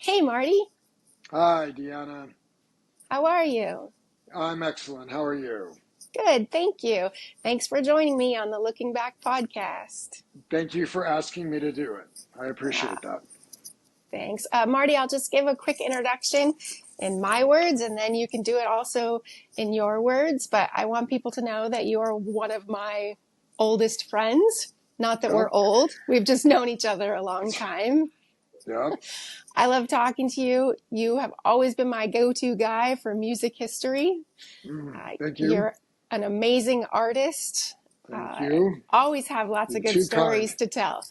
Hey, Marty. Hi, Deanna. How are you? I'm excellent. How are you? Good, thank you. Thanks for joining me on the Looking Back podcast. Thank you for asking me to do it. I Uh, appreciate that. Thanks. Marty, I'll just give a quick introduction in my words, and then you can do it also in your words. But I want people to know that you are one of my oldest friends. Not that we're Yep. old, we've just known each other a long time. Yep. I love talking to you. You have always been my go-to guy for music history. Thank you. You're an amazing artist. Thank Uh, you. Always have lots You're of good too kind. stories to tell.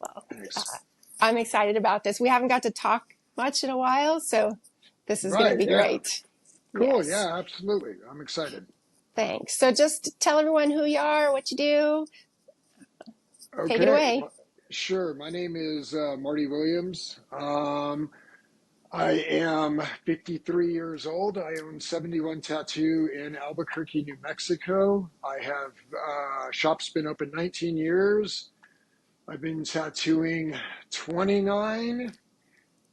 Well, uh, Thanks. I'm excited about this. We haven't got to talk much in a while, so this is going to Right. be Yeah. great. Cool. Yes. Yeah, absolutely. I'm excited. Thanks. So just tell everyone who you are, what you do. Take it Okay. away. Sure. My name is Marty Williams. I am 53 years old. I own 71 Tattoo in Albuquerque, New Mexico. I have shop's been open 19 years. I've been tattooing 29,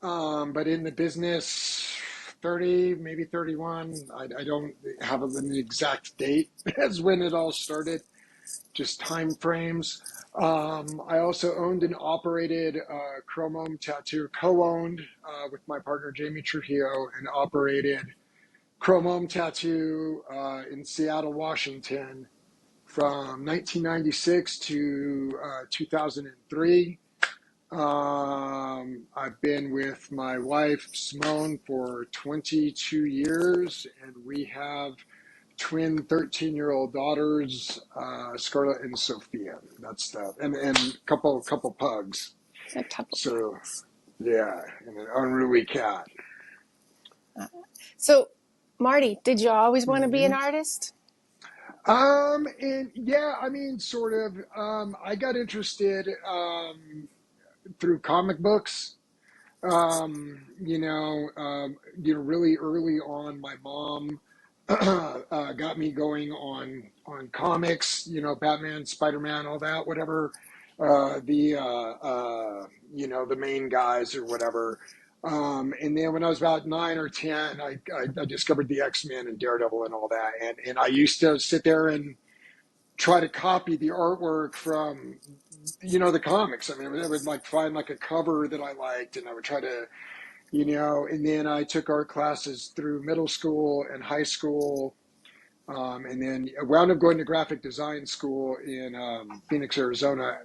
but in the business 30, maybe 31. I don't have an exact date as when it all started, just time frames. I also owned and operated Chromome Tattoo, co-owned with my partner Jamie Trujillo, and operated Chromome Tattoo in Seattle, Washington from 1996 to 2003. I've been with my wife, Simone, for 22 years, and we have twin 13-year-old daughters, Scarlett and Sophia. That's that. And couple pugs. A couple So, things. yeah, and an unruly cat. So, Marty, did you always want to be an hmm artist? and yeah, I mean, sort of. I got interested through comic books. Really early on, my mom got me going on comics. Batman, Spider-Man, all that, whatever. The main guys or whatever. And then when I was about 9 or 10, I discovered the X-Men and Daredevil and all that, and I used to sit there and try to copy the artwork from the comics. I mean, I would like find like a cover that I liked, and I would try to and then I took art classes through middle school and high school, and then I wound up going to graphic design school in Phoenix, Arizona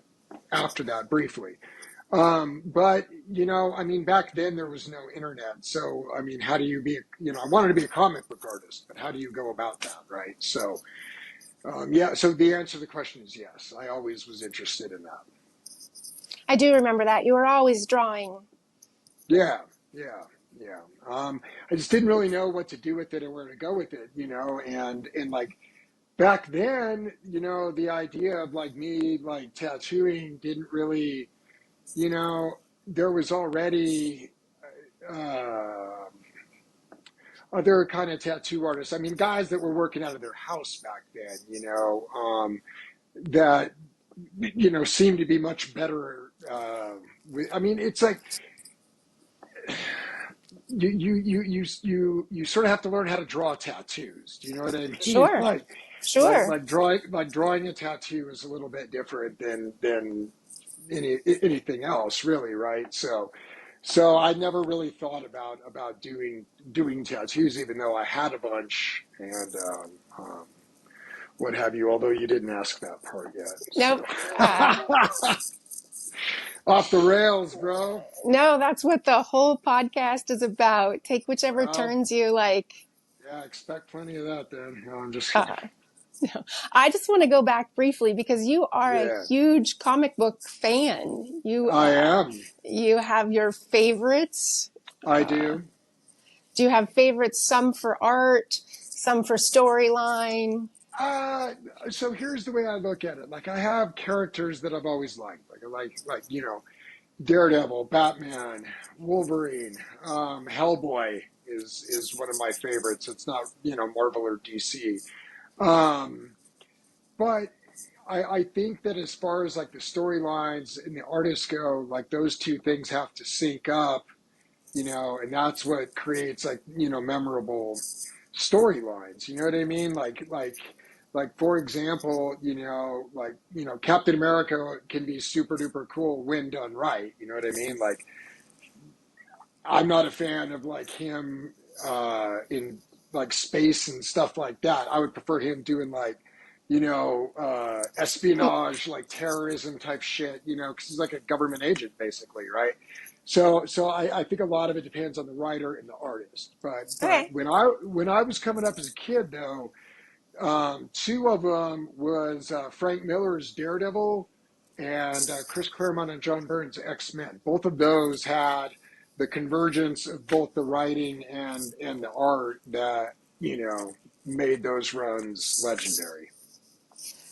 after that briefly. But I mean, back then there was no internet, so I mean, how do you be? I wanted to be a comic book artist, but how do you go about that, right? So, yeah. So the answer to the question is yes. I always was interested in that. I do remember that. You were always drawing. Yeah, yeah, yeah. I just didn't really know what to do with it and where to go with it, and like back then, the idea of like me like tattooing didn't really, you know, there was already uh, other kind of tattoo artists. I mean, guys that were working out of their house back then, that seemed to be much better. I mean, it's like you sort of have to learn how to draw tattoos. Do you know what I mean? Sure, Like like sure. like drawing a tattoo is a little bit different than anything else, really, right? So I never really thought about doing tattoos, even though I had a bunch and what have you. Although you didn't ask that part yet, Nope. so off the rails, bro. No, that's what the whole podcast is about. Take whichever Well, turns you like. yeah, expect plenty of that then. No, I'm just kidding. Uh, I just want to go back briefly because you are a Yeah, huge comic book fan. I am. You have your favorites. I Uh, do. do you have favorites? Some for art, some for storyline. Uh, so here's the way I look at it. Like I have characters that I've always liked, like Daredevil, Batman, Wolverine, Hellboy is one of my favorites. It's not Marvel or DC, um, but I think that as far as like the storylines and the artists go, like those two things have to sync up and that's what creates like, memorable storylines. You know what I mean? Like for example, Captain America can be super duper cool when done right. You know what I mean? Like I'm not a fan of like him in like space and stuff like that. I would prefer him doing like, espionage, like terrorism type shit, because he's like a government agent basically, right? So I think a lot of it depends on the writer and the artist. But Okay. when I was coming up as a kid though, two of them was Frank Miller's Daredevil and Chris Claremont and John Byrne's X-Men. Both of those had the convergence of both the writing and the art that, made those runs legendary.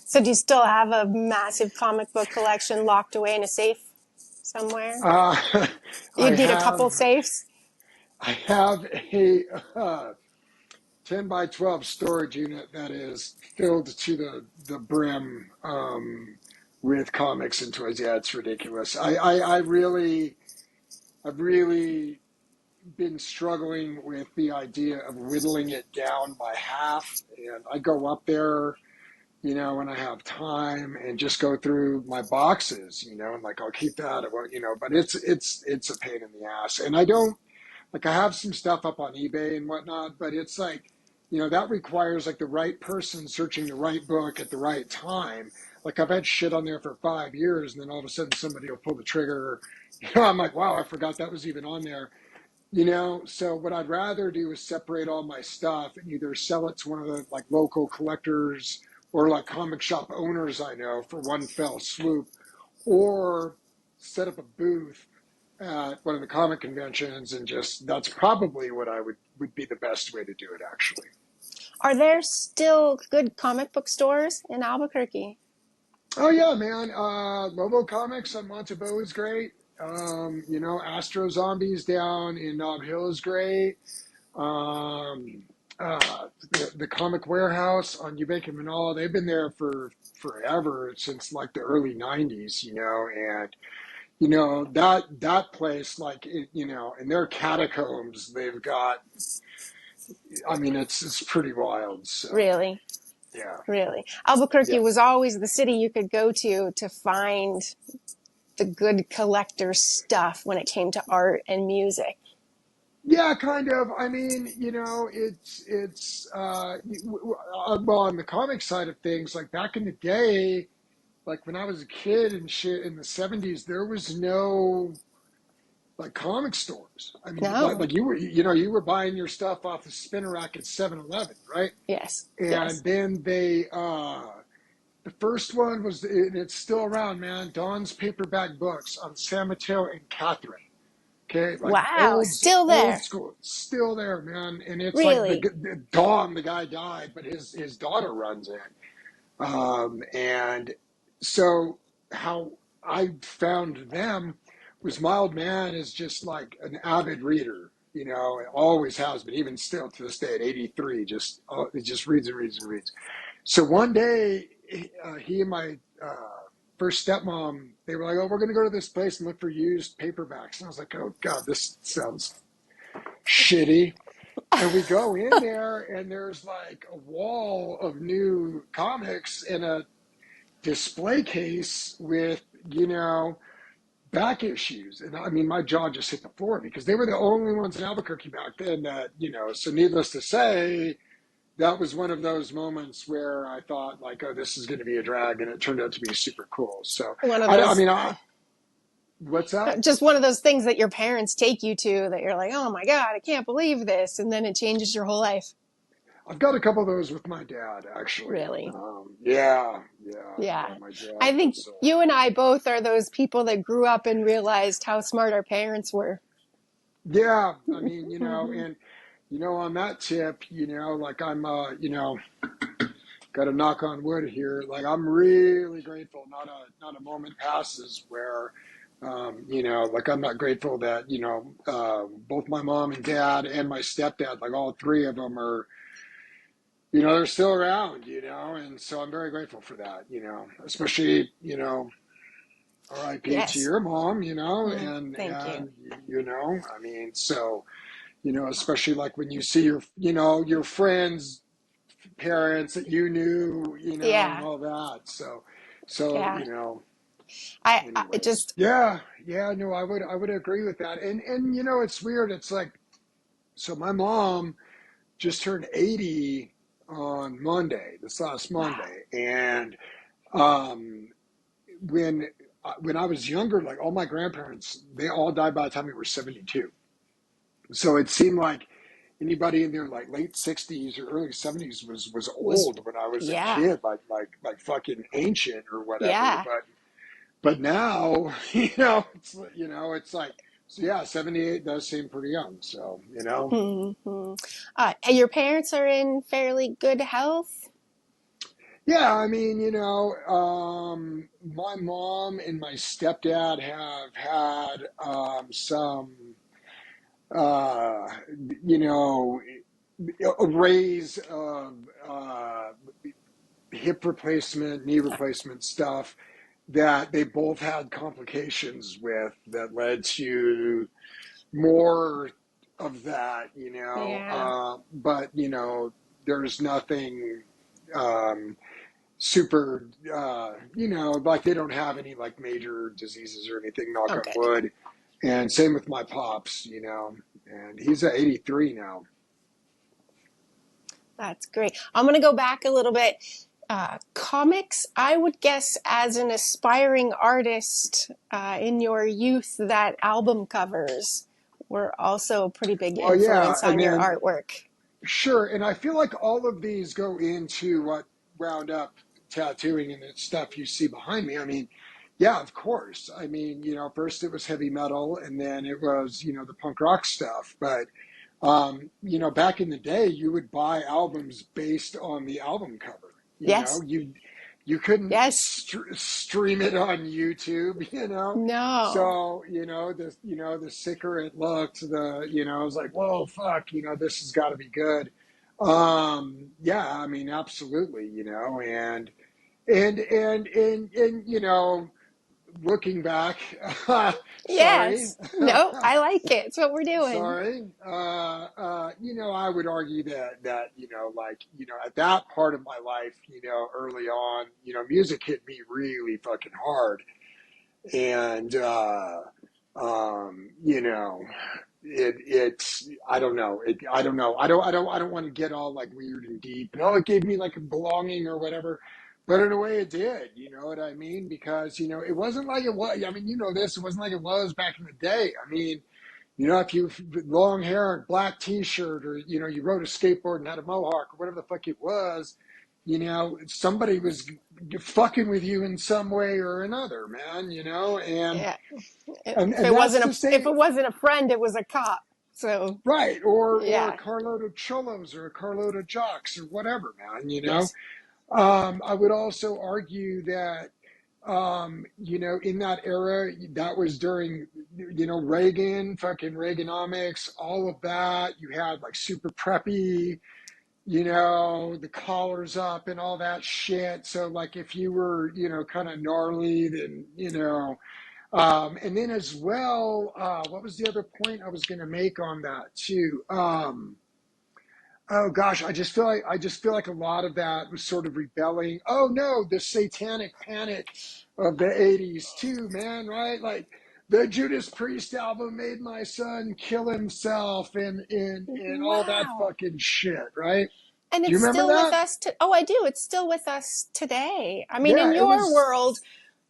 So do you still have a massive comic book collection locked away in a safe somewhere? Uh, I You'd need a couple have safes. I have a 10 by 12 storage unit that is filled to the brim with comics and toys. Yeah, it's ridiculous. I've really been struggling with the idea of whittling it down by half. And I go up there, when I have time and just go through my boxes, and like, I'll keep that, but it's a pain in the ass. And I don't, like I have some stuff up on eBay and whatnot, but it's like, that requires like the right person searching the right book at the right time. Like I've had shit on there for 5 years and then all of a sudden somebody will pull the trigger. I'm like, wow, I forgot that was even on there. So what I'd rather do is separate all my stuff and either sell it to one of the like local collectors or like comic shop owners I know for one fell swoop, or set up a booth at one of the comic conventions and just that's probably what I would be the best way to do it actually. Are there still good comic book stores in Albuquerque? Oh yeah, man. Lobo Comics on Montebo is great. Astro Zombies down in Nob Hill is great. Um, the Comic Warehouse on Ubank and Manala, they've been there for forever, since like the early '90s, and that place, like in their catacombs, they've got. I mean, it's pretty wild. So Really? yeah, Really? Albuquerque yeah, was always the city you could go to find the good collector stuff when it came to art and music. yeah, kind of. I mean, it's well, on the comic side of things, like back in the day, like when I was a kid and shit in the '70s, there was no like comic stores. I mean, No. like you were buying your stuff off the spinner rack at 7-Eleven, right? Yes. And Yes. then the first one was, and it's still around, man. Don's Paperback Books on San Mateo and Catherine. Okay, like Wow. old Still old there. school, still there, man. And it's like Really? the Don, the guy died, but his daughter runs it. And so how I found them was Mild Man is just like an avid reader, it always has been, even still to this day at 83, it just reads and reads and reads. So one day, he and my first stepmom, they were like, "Oh, we're going to go to this place and look for used paperbacks." And I was like, "Oh God, this sounds shitty." And we go in there, and there's like a wall of new comics and a display case with, back issues. And I mean, my jaw just hit the floor because they were the only ones in Albuquerque back then that, so needless to say, that was one of those moments where I thought like, oh, this is going to be a drag. And it turned out to be super cool. So One of I those, mean, what's that? just one of those things that your parents take you to that you're like, oh my God, I can't believe this. And then it changes your whole life. I've got a couple of those with my dad, actually. Really? Yeah, Yeah. my dad I think was, you and I both are those people that grew up and realized how smart our parents were. yeah, I mean, and, on that tip, like I'm, got to knock on wood here. Like I'm really grateful. Not a moment passes where, like I'm not grateful that, both my mom and dad and my stepdad, like all three of them are, they're still around, and so I'm very grateful for that, especially, RIP to Yes. your mom, Mm, and thank you. I mean, so, especially like when you see your friends' parents that you knew, and Yeah. all that. So, Yeah. I anyways, just, yeah, no, I would agree with that. And, it's weird. It's like, so my mom just turned 80 on Monday, this last wow. Monday. And, um, when I was younger, like all my grandparents, they all died by the time we were 72. So it seemed like anybody in their like late 60s or early 70s was Was, old when I was a yeah. kid, like fucking ancient or whatever. Yeah. But now, it's like, so yeah, 78 does seem pretty young. So, Hmm. And your parents are in fairly good health? yeah, I mean, my mom and my stepdad have had some, uh, you know, a raise of hip replacement, knee replacement stuff that they both had complications with that led to more of that, Yeah. but, there's nothing super, like they don't have any like major diseases or anything, knock Oh, on good. wood. And same with my pops, and he's at 83 now. That's great. I'm going to go back a little bit. Comics, I would guess, as an aspiring artist in your youth, that album covers were also a pretty big Well, yeah, influence and on your then artwork. sure, and I feel like all of these go into what wound up tattooing and the stuff you see behind me. I mean, yeah, of course. I mean, first it was heavy metal, and then it was, the punk rock stuff. But back in the day, you would buy albums based on the album cover. Yes. You couldn't Yes. stream it on YouTube. No. So the sicker it looked, I was like, whoa, fuck, this has got to be good. Yeah, I mean, absolutely, and looking back, sorry. Yes. No, I like it. It's what we're doing. Sorry. I would argue that, like, at that part of my life, early on, music hit me really fucking hard. And, you know, it's, I don't know. I don't know. I don't want to get all like weird and deep. No, it gave me like a belonging or whatever. But in a way it did, you know what I mean? Because, it wasn't like it was, I mean, it wasn't like it was back in the day. I mean, if you long hair and black T-shirt, or you rode a skateboard and had a mohawk or whatever the fuck it was, somebody was fucking with you in some way or another, man. And Yeah. and If and it that's wasn't to if say, it wasn't a friend, it was a cop. So right, or a yeah. carload of cholos or a carload of jocks or whatever, man. Yes. I would also argue that, in that era, that was during, Reagan, fucking Reaganomics, all of that. You had like super preppy, the collars up and all that shit. So like if you were, kind of gnarly, then, and then as well, what was the other point I was going to make on that too? Oh gosh, I just feel like a lot of that was sort of rebelling. Oh no, the satanic panic of the 80s too, man, right? Like the Judas Priest album made my son kill himself and all that Wow. fucking shit, right? And Do you it's remember still with that? us to, oh, I do. It's still with us today. I mean, Yeah, in it your was, world,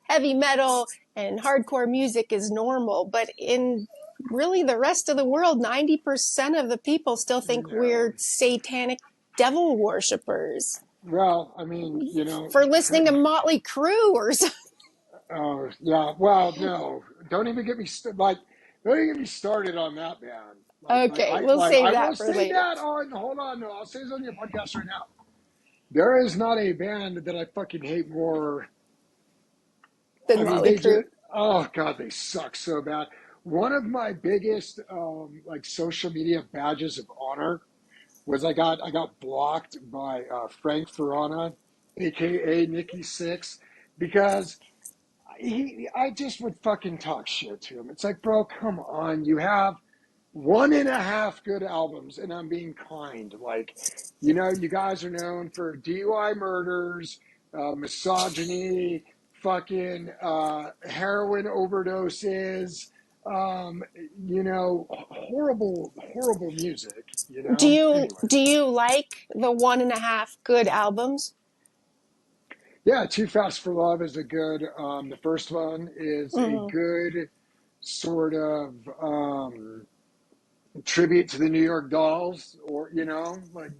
heavy metal and hardcore music is normal, but in really the rest of the world, 90% of the people still you think know, we're satanic devil worshippers well, I mean, for listening to Motley Crue or something. oh yeah, well, no, don't even get me like, don't even get me started on that band. Okay, we'll I save will that for say later. that on. Hold on, no, I'll say this on your podcast right now. There is not a band that I fucking hate more. Then I mean, Motley they just, Crue. oh god, they suck so bad. One of my biggest like social media badges of honor was I got blocked by Frank Ferrana, aka Nikki Six, because I just would fucking talk shit to him. It's like, bro, come on. You have one and a half good albums, and I'm being kind. Like, you guys are known for DUI murders, misogyny, fucking heroin overdoses, um, horrible, horrible music, Do you Anyway. do you like the one and a half good albums? Yeah, Too Fast for Love is a good, the first one is a Mm. good sort of tribute to the New York Dolls, or, like,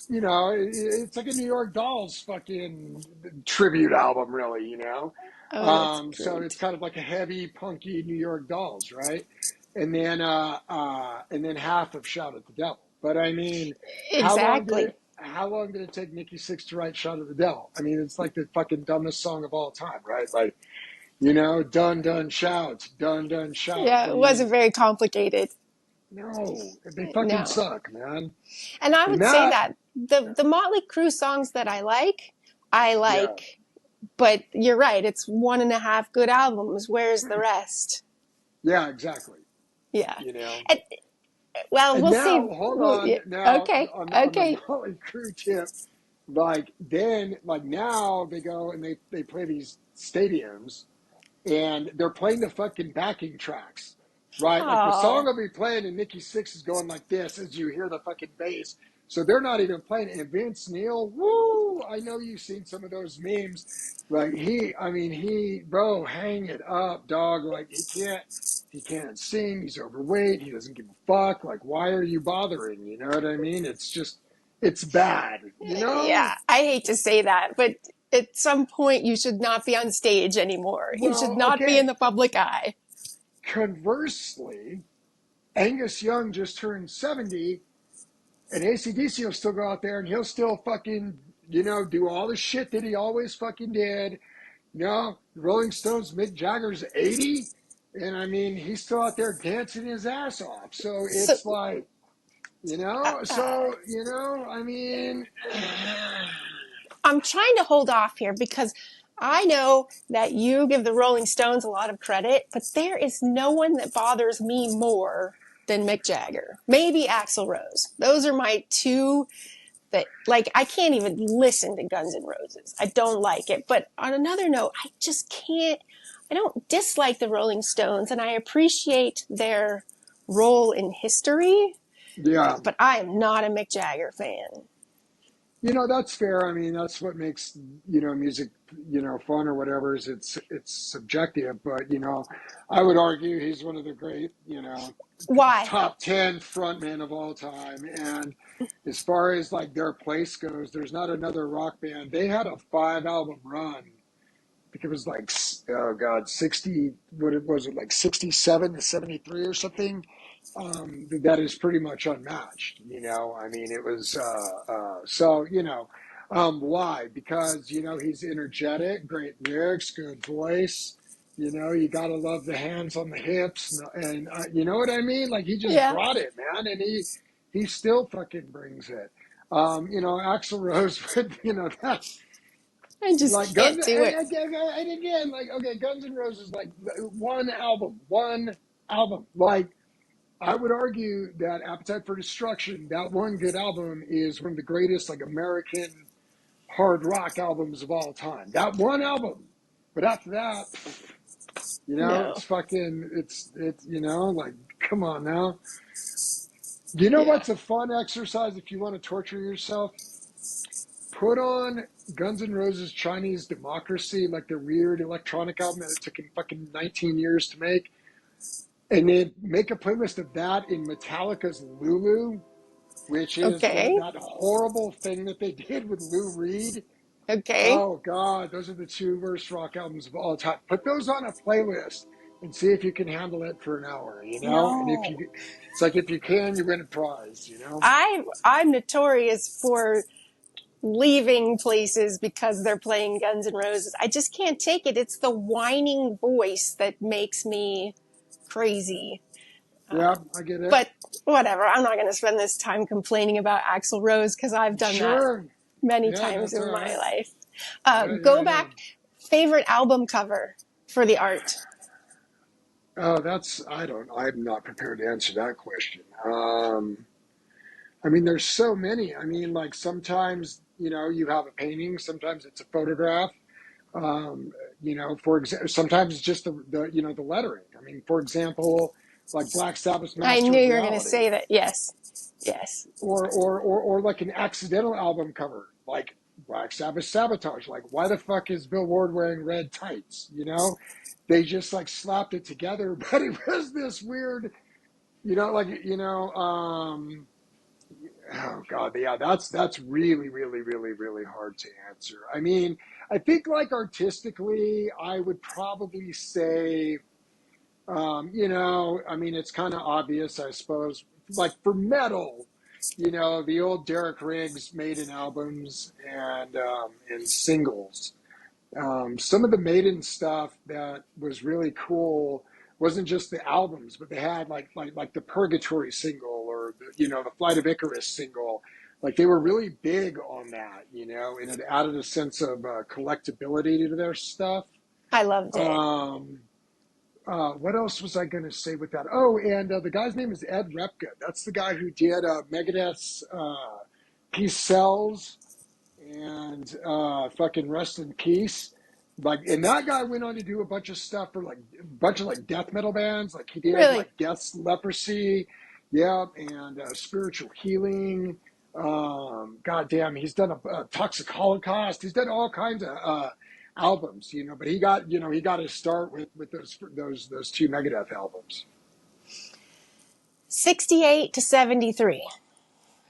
it's like a New York Dolls fucking tribute album, really, Oh, that's So it's great. kind of like a heavy, punky New York Dolls, right? And then half of Shout at the Devil. But I mean, Exactly. how long did it take Nikki Sixx to write Shout at the Devil? I mean, it's like the fucking dumbest song of all time, right? Like, done, done, shout, done, done, shout. Yeah, I it mean, wasn't very complicated. no, they fucking No. suck, man. And I And would say that, that the Motley Crue songs that I yeah, like, but you're right, it's one and a half good albums. Where's the rest? yeah, exactly. Yeah. You know. And, well, And we'll now, see. hold Well, on. yeah, Now, okay. on the Okay. Motley Crue tip, like now they go and they play these stadiums, and they're playing the fucking backing tracks, right? Like the song Oh. will be playing, and Nikki Sixx is going like this as you hear the fucking bass. So they're not even playing. And Vince Neil, woo! I know you've seen some of those memes. Like I mean, bro, hang it up, dog. Like he can't sing. He's overweight. He doesn't give a fuck. Like, why are you bothering? You know what I mean? It's just, it's bad. You know? Yeah, I hate to say that, but at some point you should not be on stage anymore. You should Well, not be in okay. the public eye. Conversely, Angus Young just turned 70, and AC/DC will still go out there and he'll still fucking, do all the shit that he always fucking did. Rolling Stones, Mick Jagger's 80, and I mean, he's still out there dancing his ass off. So So, it's like, uh, I mean, I'm trying to hold off here because I know that you give the Rolling Stones a lot of credit, but there is no one that bothers me more than Mick Jagger. Maybe Axl Rose. Those are my two that, like, I can't even listen to Guns N' Roses. I don't like it. But on another note, I just can't, I don't dislike the Rolling Stones, and I appreciate their role in history, yeah. but I am not a Mick Jagger fan. That's fair. I mean, that's what makes, music, fun or whatever, is it's subjective. But, I would argue he's one of the great, Why? top 10 frontmen of all time. And as far as like their place goes, there's not another rock band. They had a 5 album run. I think it was like, oh God, 60, what was it, like 67 to 73 or something? That is pretty much unmatched. I mean, it was, so, why? Because, he's energetic, great lyrics, good voice. You got to love the hands on the hips. And you know what I mean? Like, he just Yeah, brought it, man. And he still fucking brings it. Axl Rose, that, I just like Guns can't do it. and again, like, okay, Guns N' Roses, like one album. Like, I would argue that Appetite for Destruction, that one good album, is one of the greatest like American hard rock albums of all time. That one album. But after that, No. it's fucking, like, come on now. You know Yeah. what's a fun exercise if you want to torture yourself? Put on Guns N' Roses Chinese Democracy, like the weird electronic album that it took him fucking 19 years to make, and then make a playlist of that in Metallica's Lulu, which is Okay. that horrible thing that they did with Lou Reed. Okay. Oh God, those are the two worst rock albums of all time. Put those on a playlist and see if you can handle it for an hour. And No. it's like, if you can, you win a prize. I'm notorious for leaving places because they're playing Guns N' Roses. I just can't take it. It's the whining voice that makes me crazy. Yeah, I get it. But whatever. I'm not going to spend this time complaining about Axl Rose because I've done that Sure. many Yeah, times that's all in my right. life. Yeah, Go yeah, back. Favorite album cover. for the art? Oh, I'm not prepared to answer that question. I mean, there's so many. I mean, like sometimes, you have a painting, sometimes it's a photograph. Um, for example, sometimes it's just the lettering. I mean, for example, like Black Sabbath's I Master knew of you were going to Reality, say that. Yes. Yes. or like an accidental album cover, like Black Sabbath Sabotage. Like, why the fuck is Bill Ward wearing red tights? They just like slapped it together, but it was this weird, like oh God, yeah, that's really, really, really, really hard to answer. I mean, I think like artistically, I would probably say, I mean, it's kind of obvious, I suppose. Like for metal, the old Derek Riggs Maiden albums and singles. Some of the Maiden stuff that was really cool wasn't just the albums, but they had like the Purgatory single or the Flight of Icarus single. Like they were really big on that, and it added a sense of collectability to their stuff. I loved it. Um, what else was I going to say with that? Oh, and the guy's name is Ed Repka. That's the guy who did Megadeth's Peace Sells and fucking Rest in Peace. Like, and that guy went on to do a bunch of stuff for like a bunch of like death metal bands. Like he did like Really? Death's Leprosy, yeah, and Spiritual Healing. God damn, he's done a Toxic Holocaust. He's done all kinds of albums, but he got his start with those two Megadeth albums. 68 to 73.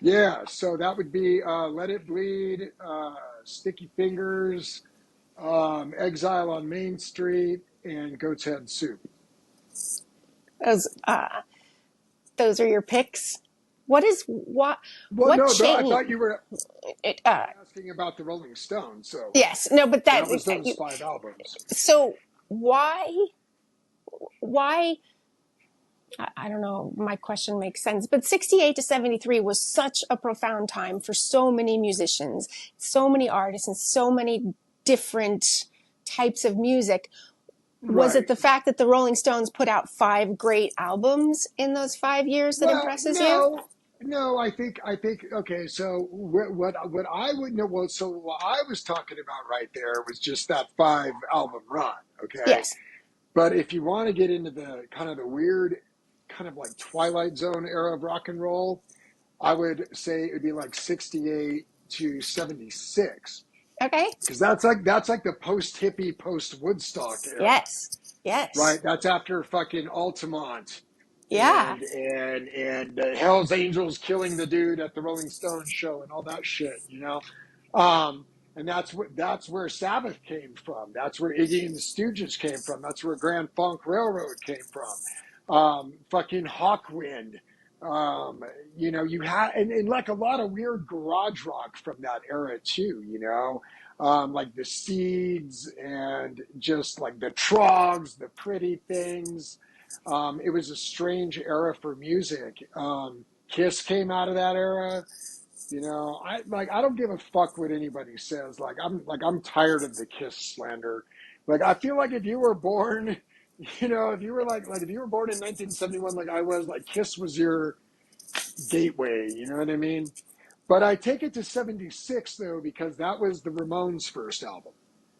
Yeah, so that would be Let It Bleed, Sticky Fingers, Exile on Main Street, and Goat's Head Soup. Those, those are your picks. What is Well, what no, I change? thought you were It, asking about the Rolling Stones, so yes, no, but that was those you, five albums. so why? I don't know. My question makes sense, but 68 to 73 was such a profound time for so many musicians, so many artists, and so many different types of music. Was it Right. the fact that the Rolling Stones put out 5 great albums in those 5 years that Well, impresses you? no. I think. Okay, so what I would know. Well, so what I was talking about right there was just that 5 album run. Okay, Yes. but if you want to get into the kind of the weird, kind of like Twilight Zone era of rock and roll, I would say it would be like 68 to 76 Okay. because that's like the post hippie, post Woodstock era, Yes. Yes. right? That's after fucking Altamont Yeah. and Hell's Angels killing the dude at the Rolling Stones show and all that shit. Um, and that's where Sabbath came from. That's where Iggy and the Stooges came from. That's where Grand Funk Railroad came from. Fucking Hawkwind. You had and like a lot of weird garage rock from that era too. Like the Seeds and just like the Trogs, the Pretty Things. It was a strange era for music. Kiss came out of that era. I don't give a fuck what anybody says. I'm tired of the Kiss slander. Like I feel like if you were born, if you were like if you were born in 1971 like I was, like Kiss was your gateway, you know what I mean? But I take it to 76 though because that was the Ramones' first album,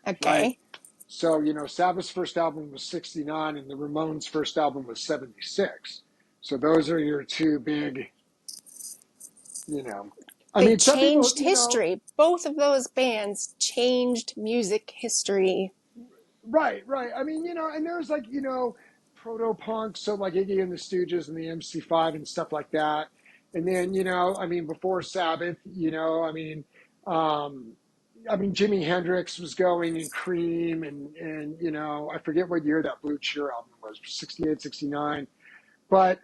right? Okay. So, Sabbath's first album was 69 and the Ramones' first album was 76. So those are your two big, you know. I They mean, some people, changed history. Both of those bands changed music history. right. I mean, and there's like, proto punk, so like Iggy and the Stooges and the MC5 and stuff like that. And then, I mean, before Sabbath, um, Jimi Hendrix was going and Cream and I forget what year that Blue Cheer album was, 68, 69. But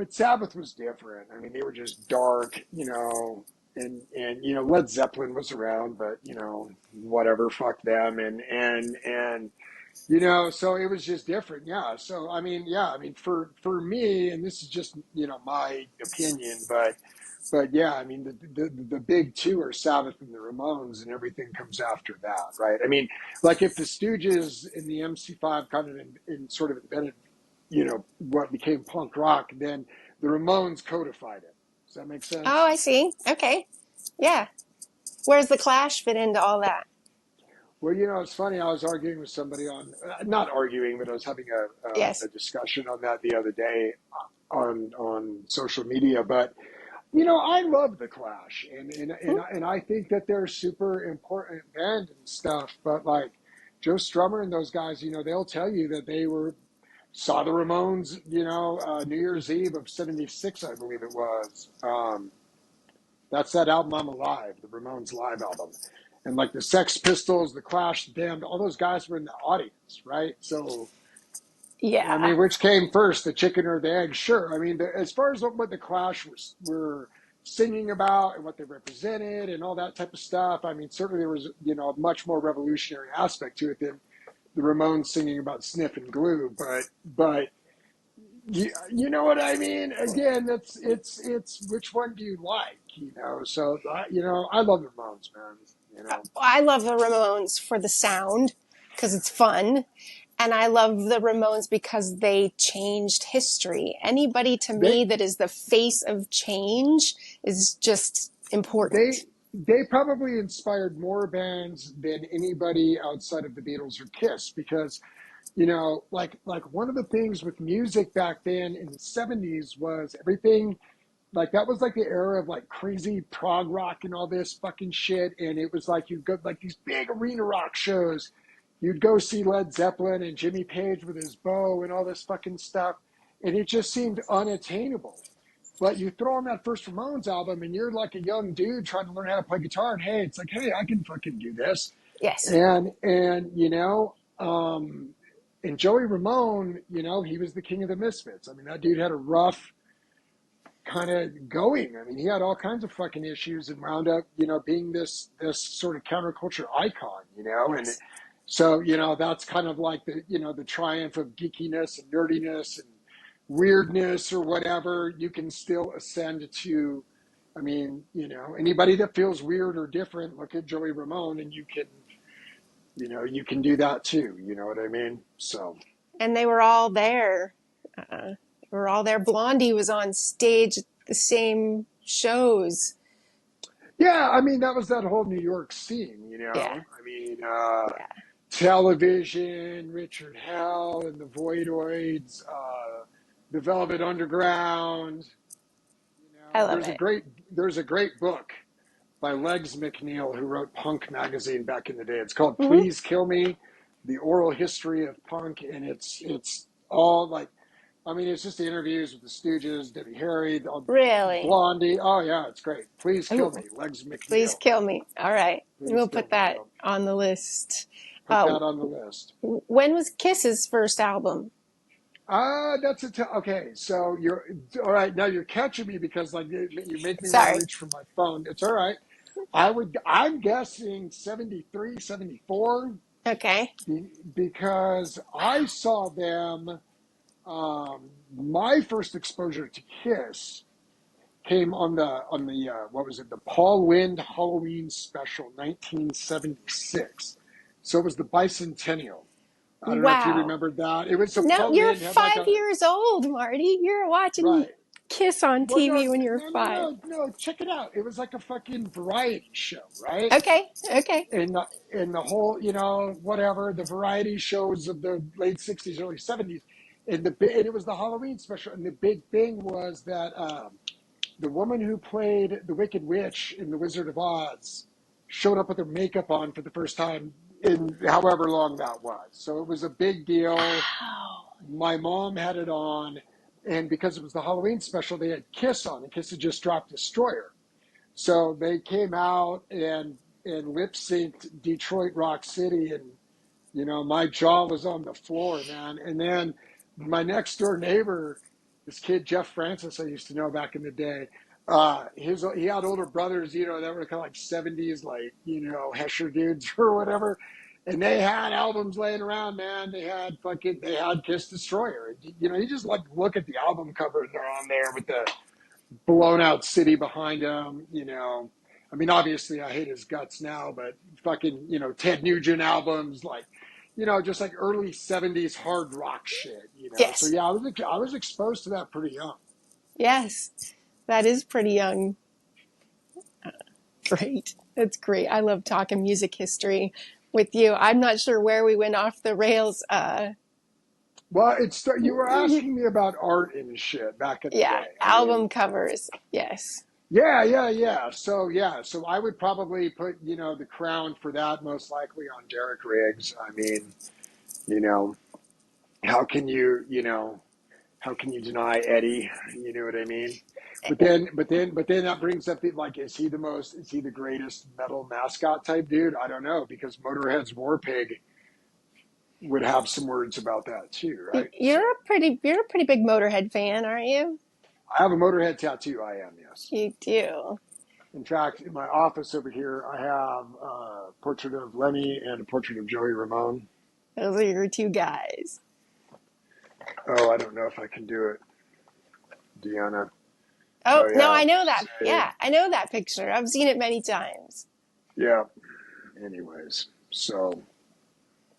Sabbath was different. I mean, they were just dark, and Led Zeppelin was around, but whatever, fuck them. And So it was just different. Yeah. So, I mean, for me, and this is just, my opinion, but yeah, I mean, the big two are Sabbath and the Ramones, and everything comes after that, right? I mean, like if the Stooges in the MC5 kind of sort of invented, what became punk rock, then the Ramones codified it. Does that make Oh, sense? I see. Okay. Yeah. Where's the Clash fit into all that? Well, it's funny. I was arguing with somebody not arguing, but I was having a Yes. discussion on that the other day on social media. But I love the Clash, and I think that they're super important band and stuff. But like Joe Strummer and those guys, they'll tell you that they saw the Ramones, New Year's Eve of '76, I believe it was. That's that album I'm Alive, the Ramones live album. And like the Sex Pistols, the Clash, the Damned, all those guys were in the audience, right? So, I Yeah. mean, which came first, the chicken or the egg? Sure. I mean, as far as what the Clash were singing about and what they represented and all that type of stuff, I mean, certainly there was, a much more revolutionary aspect to it than the Ramones singing about sniff and glue. But you know what I mean? Again, it's which one do you like? So I love the Ramones, man. I love the Ramones for the sound because it's fun. And I love the Ramones because they changed history. Anybody to They me that is the face of change is just they important. they probably inspired more bands than anybody outside of the Beatles or Kiss because like one of the things with music back then in the '70s was everything. Like that was like the era of like crazy prog rock and all this fucking shit. And it was like you'd go like these big arena rock shows. You'd go see Led Zeppelin and Jimmy Page with his bow and all this fucking stuff. And it just seemed unattainable. But you throw on that first Ramones album and you're like a young dude trying to learn how to play guitar. And hey, it's like, hey, I can fucking do this. Yes. And Joey Ramone, he was the king of the misfits. I mean, that dude had a rough kind of going. I mean, he had all kinds of fucking issues and wound up, being this sort of counterculture icon, and Yes. so, that's kind of like the triumph of geekiness and nerdiness and weirdness or whatever. You can still ascend to, I mean, anybody that feels weird or different, look at Joey Ramone and you can do that too. You know what I mean? So. And they were all there. They were all there. Blondie was on stage at the same shows. Yeah, I mean, that was that whole New York scene, Yeah. I mean, Yeah. Television, Richard Hell and the Voidoids, the Velvet Underground. I love There's a it. great book by Legs McNeil who wrote Punk magazine back in the day. It's called Mm-hmm. Please Kill Me: The Oral History of Punk, and it's all like, I mean, it's just the interviews with the Stooges, Debbie Harry, Really? Blondie. Oh yeah, it's great. Please Kill Ooh, Me, Legs please McNeil. kill me. All right. Please We'll kill put me. that Well, on the list. put Uh, that on the list. when was Kiss's first album? Okay. So you're all right. Now you're catching me because like you make me want to Sorry. reach for my phone. It's all right. I'm guessing 73, 74, Okay. because I saw them. My first exposure to Kiss came on the what was it? The Paul Lynde Halloween Special, 1976. So it was the bicentennial. I don't know if you Wow. remember that. It was so No, Paul you're Lynde had like 5 years old, Marty. You're watching right. Kiss on Well, no, TV when you were no, no, 5. no, no. Check it out. It was like a fucking variety show, right? Okay. Okay. And the whole, whatever the variety shows of the late '60s, early '70s, and it was the Halloween special. And the big thing was that the woman who played the Wicked Witch in The Wizard of Oz showed up with her makeup on for the first time in however long that was. So it was a big deal. Wow. My mom had it on, and because it was the Halloween special, they had Kiss on, and Kiss had just dropped Destroyer. So they came out and lip synced Detroit Rock City, and my jaw was on the floor, man. And then my next door neighbor, this kid Jeff Francis, I used to know back in the day. He had older brothers, that were kind of like '70s, like Hesher dudes or whatever. And they had albums laying around, man. They had Kiss Destroyer. You know, you just like look at the album cover and they're on there with the blown out city behind them, you know. I mean, obviously I hate his guts now, but fucking, you know, Ted Nugent albums, like, you know, just like early 70s hard rock shit, you know. So Yes. yeah, I was exposed to that pretty young. Yes. That is pretty young. Great. That's great. I love talking music history with you. I'm not sure where we went off the rails. Well, you were asking me about art and shit back in the Yeah, day. I mean, album covers. Yes. yeah. So I would probably put, you know, the crown for that most likely on Derek Riggs. I mean, you know, how can you know, how can you deny Eddie? You know what I mean? But then that brings up the, like, is he the greatest metal mascot type dude? I don't know, because Motorhead's War Pig would have some words about that too, right? So You're a pretty big Motorhead fan, aren't you? I have a Motorhead tattoo. I am, yes. You do. In fact, in my office over here, I have a portrait of Lemmy and a portrait of Joey Ramone. Those are your two guys. Oh, I don't know if I can do it, Deanna. Oh, Oh no, yeah, I know that. save. Yeah, I know that picture. I've seen it many times. Yeah. Anyways, so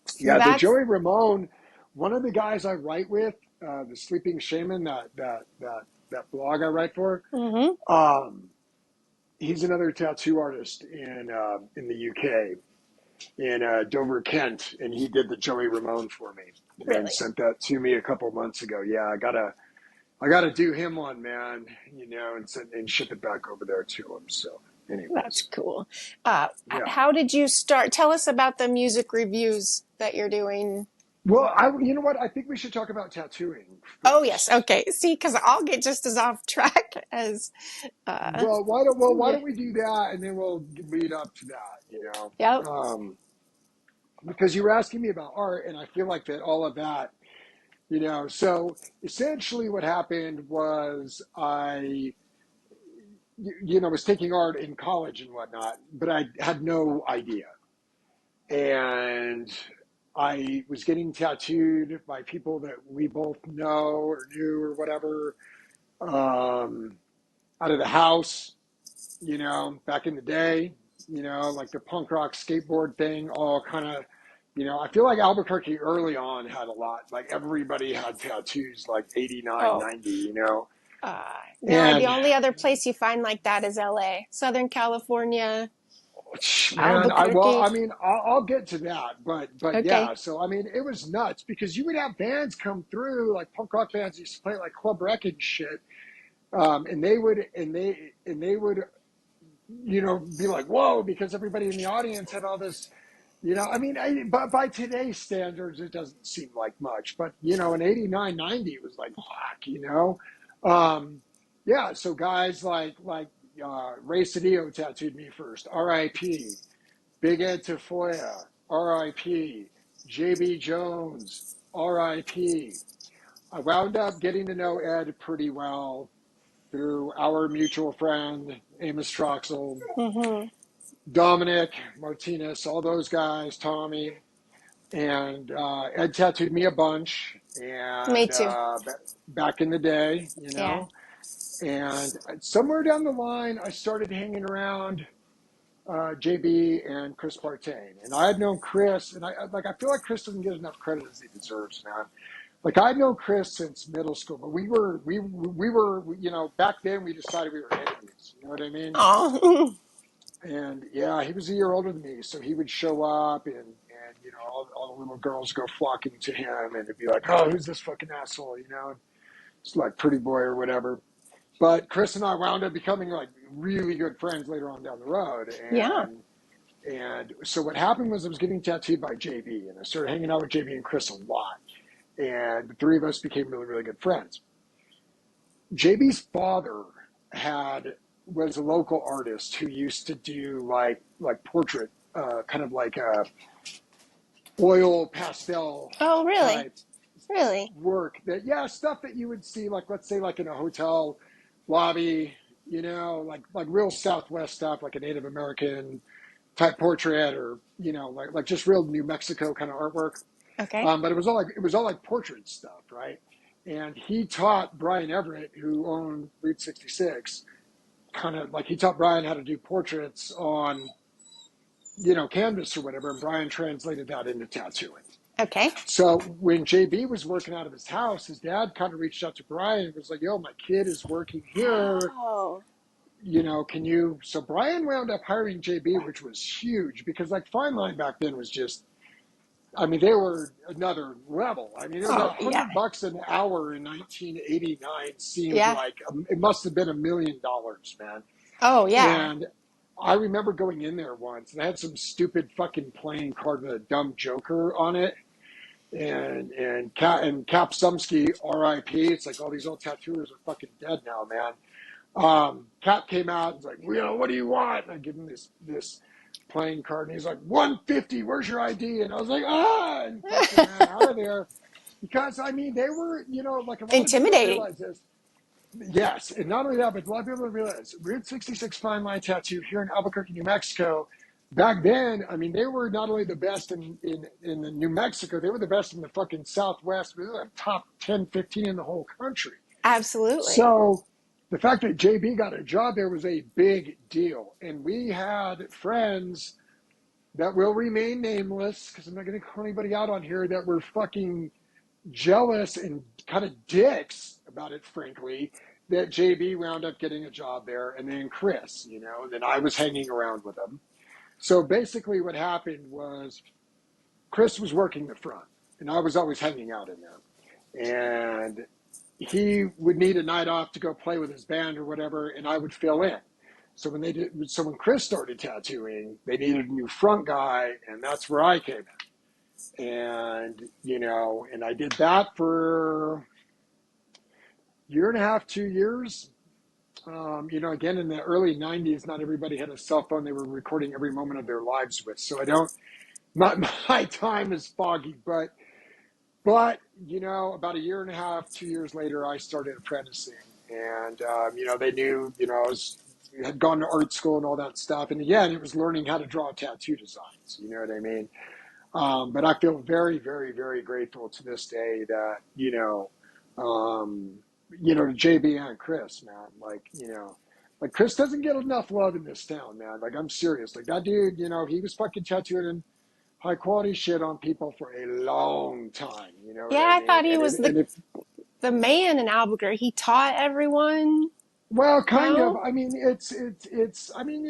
So yeah, the that's, Joey Ramone, one of the guys I write with, the Sleeping Shaman, that blog I write for, mm-hmm, um, he's another tattoo artist in the UK, in Dover, Kent, and he did the Joey Ramone for me and really. sent that to me a couple months ago. Yeah, I gotta do him one, man, you know, and ship it back over there to him. So, That's anyways, cool. yeah. How did you start? Tell us about the music reviews that you're doing. Well, you know what? I think we should talk about tattooing Oh, yes. first. Okay. See, because I'll get just as off track as, uh, Why yeah. don't we do that and then we'll lead up to that, you know? Yep. Because you were asking me about art, and I feel like that all of that, you know. So essentially, what happened was you know, was taking art in college and whatnot, but I had no idea, and I was getting tattooed by people that we both know or knew or whatever, um, out of the house, you know, back in the day, you know, like the punk rock skateboard thing, all kind of, you know, I feel like Albuquerque early on had a lot, like everybody had tattoos like 89, Oh, 90, you know, no, the and only other place you find like that is LA, Southern California, man, I Albuquerque. mean, I'll get to that, but Okay. yeah, so I mean, it was nuts because you would have bands come through, like punk rock bands used to play like Club Wreck and shit, and they would, you know, be like, whoa, because everybody in the audience had all this, you know, I mean, but by today's standards, it doesn't seem like much, but, you know, in 89, 90, it was like, fuck, you know? Um, yeah, so guys Ray Cedillo tattooed me first, R.I.P., Big Ed Tafoya, R.I.P., J.B. Jones, R.I.P. I wound up getting to know Ed pretty well through our mutual friend, Amos Troxel, Mm-hmm. Dominic Martinez, all those guys, Tommy, and Ed tattooed me a bunch, Me and too. back in the day, you Yeah. know, and somewhere down the line, I started hanging around JB and Chris Partain, and I had known Chris, and I feel like Chris doesn't get enough credit as he deserves, man. Like I'd known Chris since middle school, but we were, you know, back then we decided we were enemies. You know what I mean? Oh, And yeah, he was a year older than me, so he would show up, and you know, all the little girls go flocking to him, and it'd be like, oh, who's this fucking asshole? You know, it's like pretty boy or whatever. But Chris and I wound up becoming like really good friends later on down the road, yeah. and so what happened was I was getting tattooed by JB, and I started hanging out with JB and Chris a lot, and the three of us became really really good friends. JB's father had was a local artist who used to do like portrait, kind of like oil pastel Oh, really? type Really? work. That yeah, stuff that you would see like let's say like in a hotel lobby, you know, like real Southwest stuff, like a Native American type portrait, or like just real New Mexico kind of artwork. Okay. But it was all like portrait stuff, right? And he taught Brian Everett, who owned Route 66, kind of like he taught Brian how to do portraits on canvas or whatever, and Brian translated that into tattooing. Okay. So when JB was working out of his house, his dad kind of reached out to Brian and was like, "Yo, my kid is working here. Oh. Can you?" So Brian wound up hiring JB, which was huge because like fine line back then was just, I mean, they were another level. I mean, it was Oh, yeah. $100 an hour in 1989 seemed Yeah. like it must have been $1 million, man. Oh, yeah. And I remember going in there once and I had some stupid fucking playing card with a dumb Joker on it. And Cap Sumsky, R.I.P. It's like all these old tattooers are fucking dead now, man. Cap came out and was like, what do you want? And I give him this playing card, and he's like, 150, where's your ID? And I was like, and fucking ran out of there. Because, I mean, they were, like a lot of people don't Intimidating. realize this. Yes, and not only that, but a lot of people don't realize Route 66 Fine Line Tattoo here in Albuquerque, New Mexico, back then, I mean, they were not only the best in the New Mexico, they were the best in the fucking Southwest. They were like top 10, 15 in the whole country. Absolutely. So the fact that JB got a job there was a big deal. And we had friends that will remain nameless, because I'm not going to call anybody out on here, that were fucking jealous and kind of dicks about it, frankly, that JB wound up getting a job there. And then Chris, then I was hanging around with him. So basically what happened was Chris was working the front and I was always hanging out in there. And he would need a night off to go play with his band or whatever, and I would fill in. So when Chris started tattooing, they needed a new front guy, and that's where I came in. And I did that for a year and a half, 2 years. Again, in the early 90s, not everybody had a cell phone they were recording every moment of their lives with. So my time is foggy, but about a year and a half, 2 years later, I started apprenticing. And, they knew, had gone to art school and all that stuff. And again, it was learning how to draw tattoo designs. You know what I mean? But I feel very, very, very grateful to this day that, to JB and Chris, man, like Chris doesn't get enough love in this town, man. Like, I'm serious. Like that dude, he was fucking tattooing high quality shit on people for a long time. You know what Yeah, I I mean? thought he was And if the man in Albuquerque. He taught everyone. well, kind of. No? I mean, it's. I mean,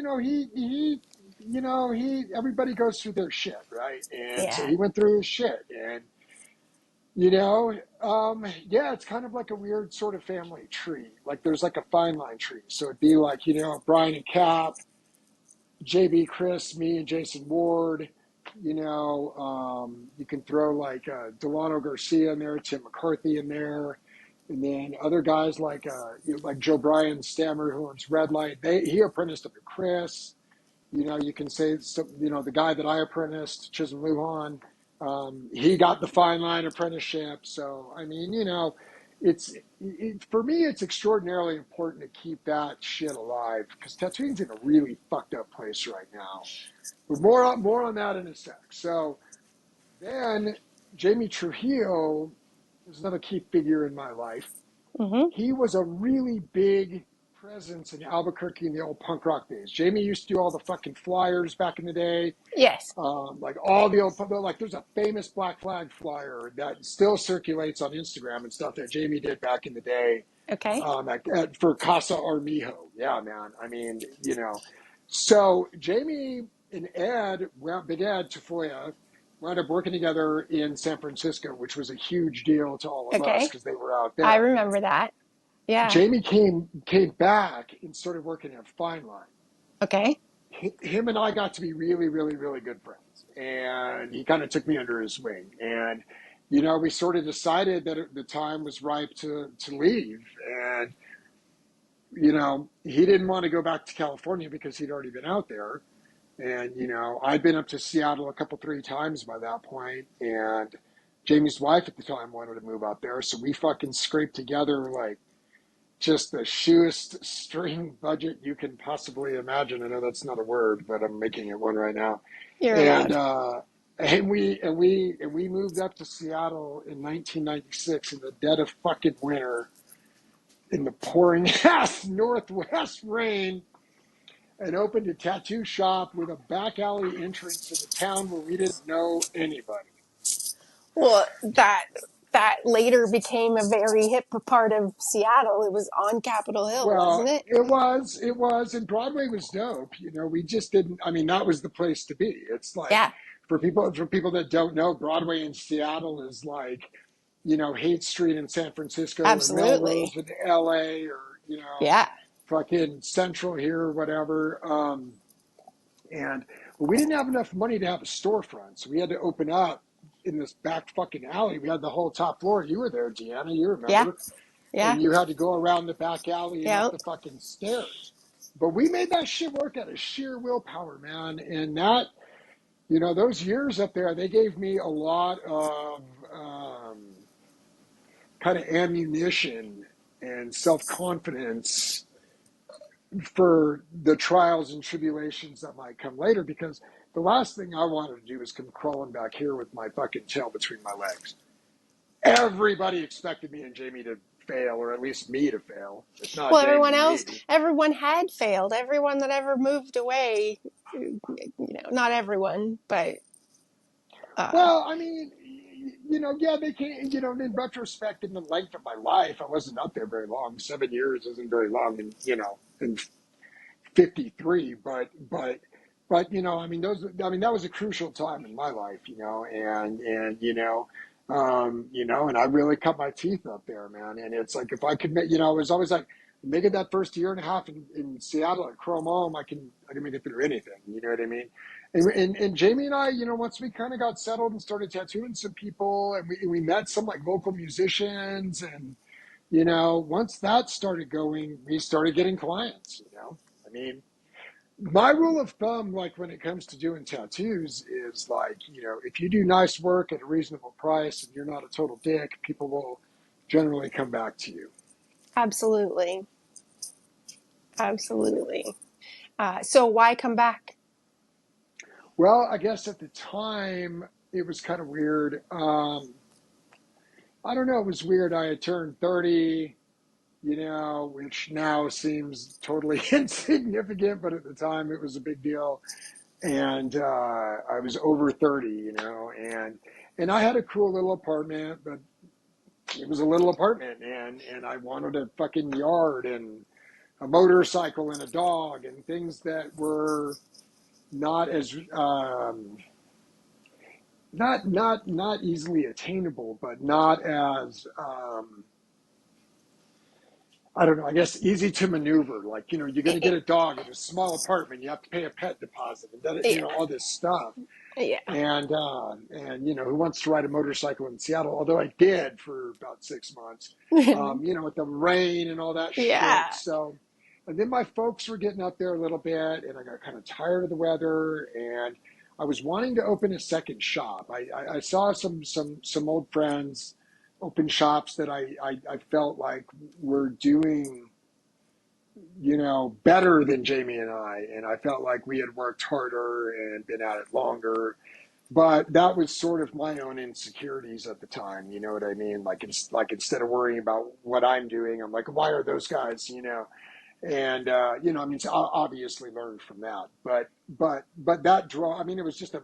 everybody goes through their shit, right? And so Yeah. he went through his shit, and yeah, it's kind of like a weird sort of family tree. Like there's like a fine line tree. So it'd be like Brian and Cap, JB, Chris, me, and Jason Ward. You can throw like Delano Garcia in there, Tim McCarthy in there, and then other guys like Joe Bryan Stammer, who owns Red Light. He apprenticed up to Chris. You can say the guy that I apprenticed, Chisholm Lujan, he got the fine line apprenticeship. So I mean, for me, it's extraordinarily important to keep that shit alive because tattooing's in a really fucked up place right now. But more on that in a sec. So then Jamie Trujillo is another key figure in my life. Mm-hmm. He was a really big presence in Albuquerque in the old punk rock days. Jamie used to do all the fucking flyers back in the day. Yes. Like all the old, like there's a famous Black Flag flyer that still circulates on Instagram and stuff that Jamie did back in the day. Okay. For Casa Armijo. Yeah, man. I mean, So Jamie and Big Ed Tafoya, wound up working together in San Francisco, which was a huge deal to all of us Okay. because they were out I there. remember that. Yeah. Jamie came back and started working at Fine Line. Okay. Him and I got to be really, really, really good friends. And he kind of took me under his wing. And, we sort of decided that the time was ripe to leave. And, he didn't want to go back to California because he'd already been out there. And, I'd been up to Seattle 3 times by that point. And Jamie's wife at the time wanted to move out there. So we fucking scraped together like just the shoest string budget you can possibly imagine. I know that's not a word, but I'm making it one right now. You're And allowed. uh, and we moved up to Seattle in 1996 in the dead of fucking winter in the pouring ass northwest rain, and opened a tattoo shop with a back alley entrance in a town where we didn't know anybody. Well, that later became a very hip part of Seattle. It was on Capitol Hill, wasn't Well, it? it was, and Broadway was dope. We just didn't. I mean, that was the place to be. It's like Yeah, for people that don't know, Broadway in Seattle is like, Haight Street in San Francisco, or absolutely. Melrose in LA, or Yeah, fucking Central here or whatever. And we didn't have enough money to have a storefront, so we had to open up in this back fucking alley. We had the whole top floor. You were there, Deanna. You yeah, remember? yeah, And you had to go around the back alley and yeah. up the fucking stairs. But we made that shit work out of sheer willpower, man. And those years up there, they gave me a lot of kind of ammunition and self confidence for the trials and tribulations that might come later. Because the last thing I wanted to do was come crawling back here with my fucking tail between my legs. Everybody expected me and Jamie to fail, or at least me to fail. If not Well, Jamie, me. everyone had failed. Everyone that ever moved away, not everyone, but uh, Well, I mean, yeah, they can't, in retrospect, in the length of my life, I wasn't up there very long. 7 years isn't very long, and 53, but I mean, that was a crucial time in my life, and I really cut my teeth up there, man. And it's like, if I could make, it was always like, make it that first year and a half in Seattle at Chrome Home, I can make it through anything. You know what I mean? And Jamie and I, once we kind of got settled and started tattooing some people, and we met some like local musicians, and once that started going, we started getting clients. I mean, my rule of thumb, like when it comes to doing tattoos, is like, if you do nice work at a reasonable price and you're not a total dick, people will generally come back to you. absolutely, absolutely. So why come back? Well, I guess at the time it was kind of weird. I don't know, it was weird. I had turned 30, which now seems totally insignificant, but at the time it was a big deal. And I was over 30, and I had a cool little apartment, but it was a little apartment, and I wanted a fucking yard and a motorcycle and a dog and things that were not as not easily attainable, but not as I don't know, I guess easy to maneuver. Like, you're going to get a dog in a small apartment, you have to pay a pet deposit, and that, Yeah, all this stuff. yeah, And who wants to ride a motorcycle in Seattle? Although I did for about 6 months, with the rain and all that shit. yeah. So, and then my folks were getting up there a little bit, and I got kind of tired of the weather, and I was wanting to open a second shop. I saw some old friends open shops that I felt like were doing better than Jamie and I felt like we had worked harder and been at it longer. But that was sort of my own insecurities at the time. You know what I mean? Like, it's like, instead of worrying about what I'm doing, I'm like, why are those guys? And I mean, so I obviously learned from that. But that draw. I mean, it was just a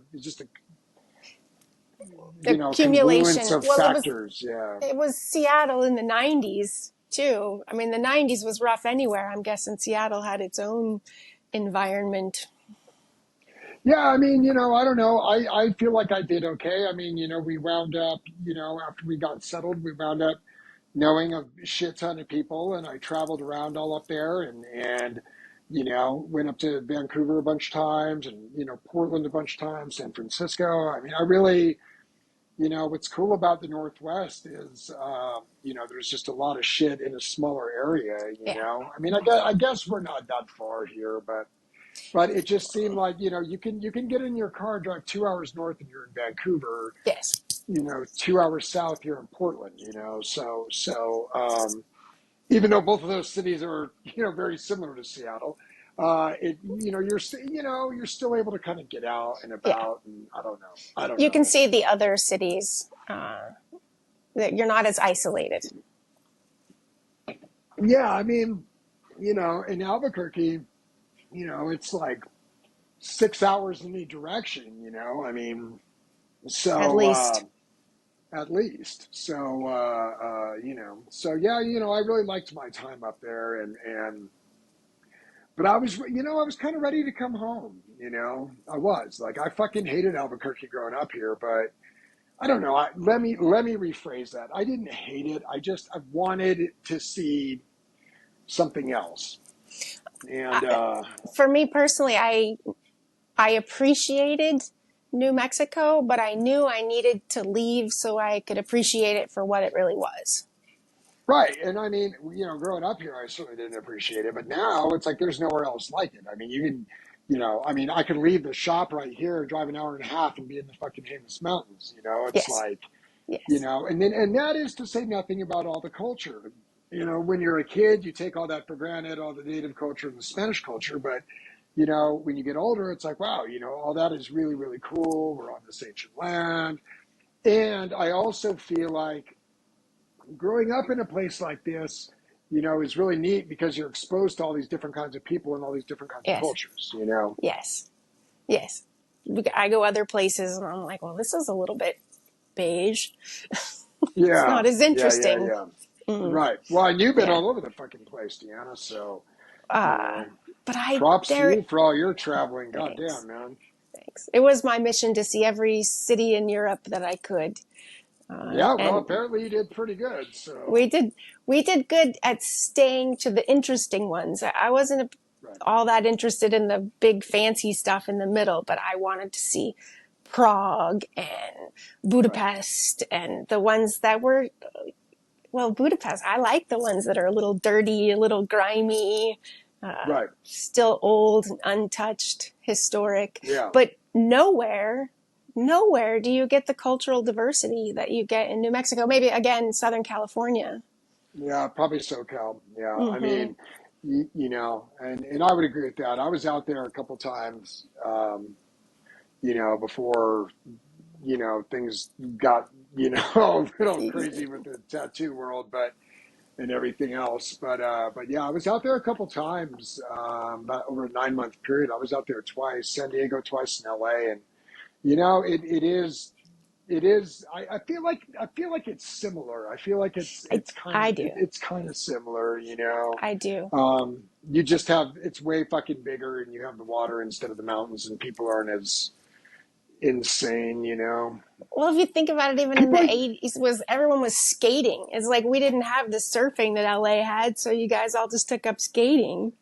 confluence Accumulation. of Well, factors. Yeah. it was Seattle in the '90s too. I mean, the '90s was rough anywhere. I'm guessing Seattle had its own environment. Yeah, I mean, I don't know. I feel like I did okay. I mean, we wound up, after we got settled, we wound up knowing a shit ton of people, and I traveled around all up there, and went up to Vancouver a bunch of times, and Portland a bunch of times, San Francisco. I mean, I really, what's cool about the Northwest is, there's just a lot of shit in a smaller area. Yeah. I mean, I guess we're not that far here, but it just seemed like, you can get in your car, drive 2 hours north, and you're in Vancouver. Yes. 2 hours south, you're in Portland. So even though both of those cities are, very similar to Seattle, you're still able to kind of get out and Yeah. about, and I don't know. I don't You can know. see the other cities, that you're not as isolated. Yeah, I mean, in Albuquerque, it's like 6 hours in any direction, I mean, At so, least. at least. So, so yeah, I really liked my time up there but I was kind of ready to come home, I was like, I fucking hated Albuquerque growing up here, but I don't know. Let me rephrase that. I didn't hate it. I wanted to see something else. And For me personally, I appreciated New Mexico, but I knew I needed to leave so I could appreciate it for what it really was. right, and I mean, growing up here, I certainly didn't appreciate it, but now it's like there's nowhere else like it. I mean, you can, I mean, I could leave the shop right here, drive an hour and a half, and be in the fucking Jemez Mountains. It's Yes. like, Yes. and that is to say nothing about all the culture. When you're a kid, you take all that for granted, all the native culture and the Spanish culture, but when you get older, it's like, wow, all that is really, really cool. We're on this ancient land. And I also feel like growing up in a place like this, is really neat because you're exposed to all these different kinds of people and all these different kinds of Yes. cultures. Yes. Yes. I go other places and I'm like, well, this is a little bit beige. It's Yeah, not as yeah, yeah, interesting. yeah. Mm, Right. Well, and you've been yeah. all over the fucking place, Deanna. So, you Uh, know, but props to there, you for all your traveling. thanks. Goddamn, man. Thanks. It was my mission to see every city in Europe that I could. Yeah, well, And apparently you did pretty good. So, we did, we did good at staying to the interesting ones. I wasn't right, all that interested in the big fancy stuff in the middle, but I wanted to see Prague and right, Budapest and the ones that were, well, Budapest. I like the ones that are a little dirty, a little grimy, right. still old and untouched, historic, Yeah, but nowhere do you get the cultural diversity that you get in New Mexico. Maybe again, Southern California. yeah, probably SoCal. Yeah, I Mm-hmm. mean, and I would agree with that. I was out there a couple times, before, things got, a little crazy with the tattoo world, and everything else. But yeah, I was out there a couple times, about over a 9 month period. I was out there twice, San Diego twice, in LA, and it is. I feel like it's similar. I feel like I do. it's kind of similar. I do. You just have it's way fucking bigger, and you have the water instead of the mountains, and people aren't as insane. Well, if you think about it, even in People the like, 80s, was everyone was skating. It's like we didn't have the surfing that LA had, so you guys all just took up skating.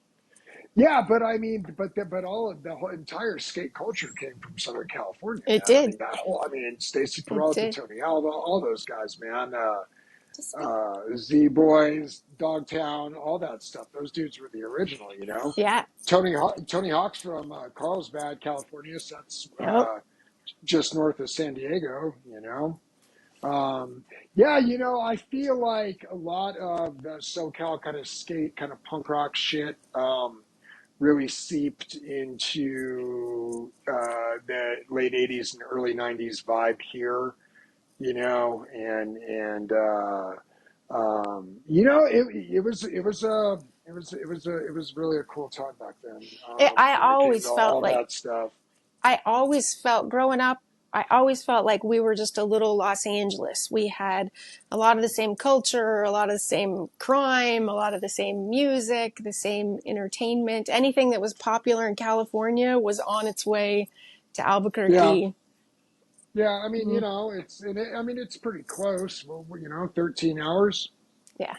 yeah, but I mean, but all of the whole entire skate culture came from Southern California, It man. I did. mean, I mean, Stacy It Peralta, did. Tony Alva, all those guys, man. Just like, Z Boys, Dogtown, all that stuff. Those dudes were the original. yeah. Tony Hawk's from Carlsbad, California. So that's Yep. just north of San Diego. Yeah, I feel like a lot of the SoCal kind of skate, kind of punk rock shit. Really seeped into the late '80s and early '90s vibe here, it was really a cool time back then, I when it came to always felt all like that stuff. I always felt growing up, I always felt like we were just a little Los Angeles. We had a lot of the same culture, a lot of the same crime, a lot of the same music, the same entertainment. Anything that was popular in California was on its way to Yeah, Albuquerque. yeah. I mean, Mm, I mean, it's pretty close. Well, 13 hours. yeah.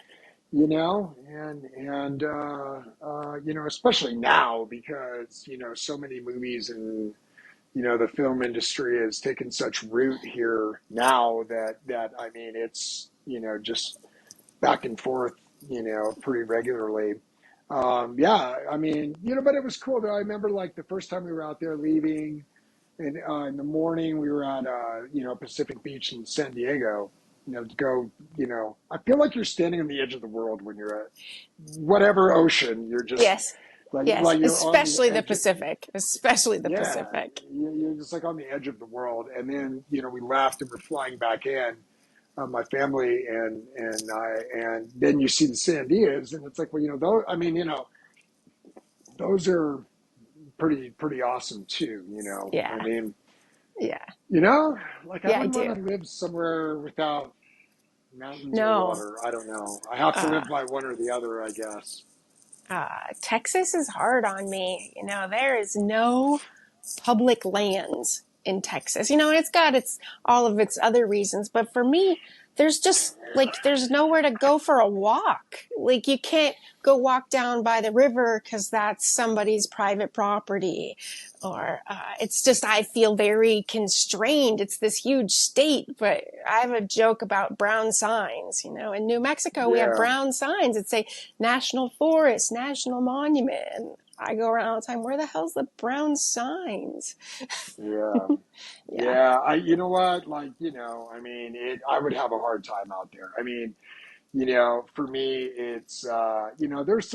Especially now because so many movies and the film industry has taken such root here now that I mean it's just back and forth pretty regularly. Yeah, I mean but it was cool though. I remember like the first time we were out there leaving, and in the morning we were at Pacific Beach in San Diego, to go, I feel like you're standing on the edge of the world when you're at whatever ocean. You're just Yes. like Yes. you're on the Especially the edge. Pacific. Especially the Yeah, Pacific. you're just like on the edge of the world. And then, we left and we're flying back in, my family and I, and then you see the Sandias, and it's like, well, those, I mean, those are pretty awesome too. I Yeah. mean, Yeah. you know, like I Yeah, I wouldn't want do. to live somewhere without mountains or No. water. I don't know. I have to Uh, live by one or the other, I guess. Texas is hard on me. There is no public lands in Texas. And it's got all of its other reasons, but for me, there's just like there's nowhere to go for a walk. Like you can't go walk down by the river because that's somebody's private property, or it's just I feel very constrained. It's this huge state, but I have a joke about brown signs. In New Mexico we have Yeah, brown signs that say National Forest, National Monument, and I go around all the time. Where the hell's the brown signs? yeah. Yeah. Yeah, you know what? Like, I mean, I would have a hard time out there. I mean, for me, it's, there's,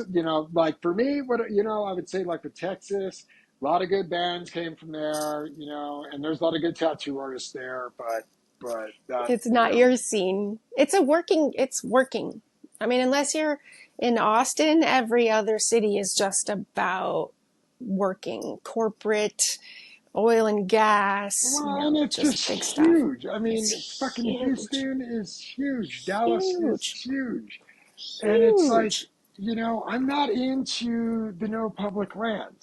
like for me, I would say like with Texas, a lot of good bands came from there, and there's a lot of good tattoo artists there, but that, It's not your scene. It's working. I mean, unless you're in Austin, every other city is just about working, corporate, oil and gas, well, and it's just just big stuff. huge. I mean, It's fucking huge, Houston is huge. Dallas is huge, huge. And it's like, huge. I'm not into the no public land.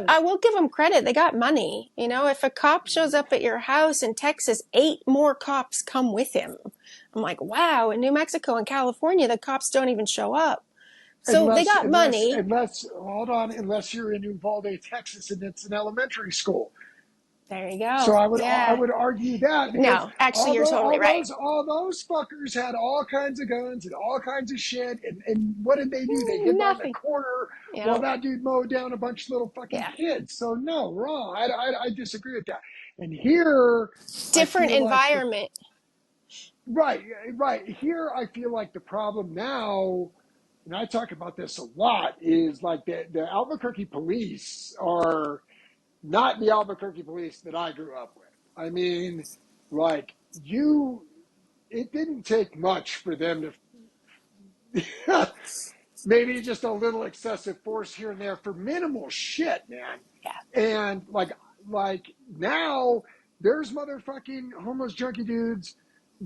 I will give them credit. They got money. If a cop shows up at your house in Texas, 8 more cops come with him. I'm like, wow. In New Mexico and California, the cops don't even show up. So they Unless, got unless, money. unless, hold on, unless you're in Uvalde, Texas, and it's an elementary school. There you So go. I Yeah. would argue that because No, actually, you're totally right. all those fuckers had all kinds of guns and all kinds of shit. And what did they do? They hid behind the Nothing. corner while Yeah. that dude mowed down a bunch of little fucking Yeah. kids. So no, wrong. I disagree with that. And here, I Different feel like environment. right, right. Here, I feel like the problem now, and I talk about this a lot, is like the Albuquerque police are not the Albuquerque police that I grew up with. I mean, like it didn't take much for them to maybe just a little excessive force here and there for minimal shit, man. Yeah. And like now there's motherfucking homeless junkie dudes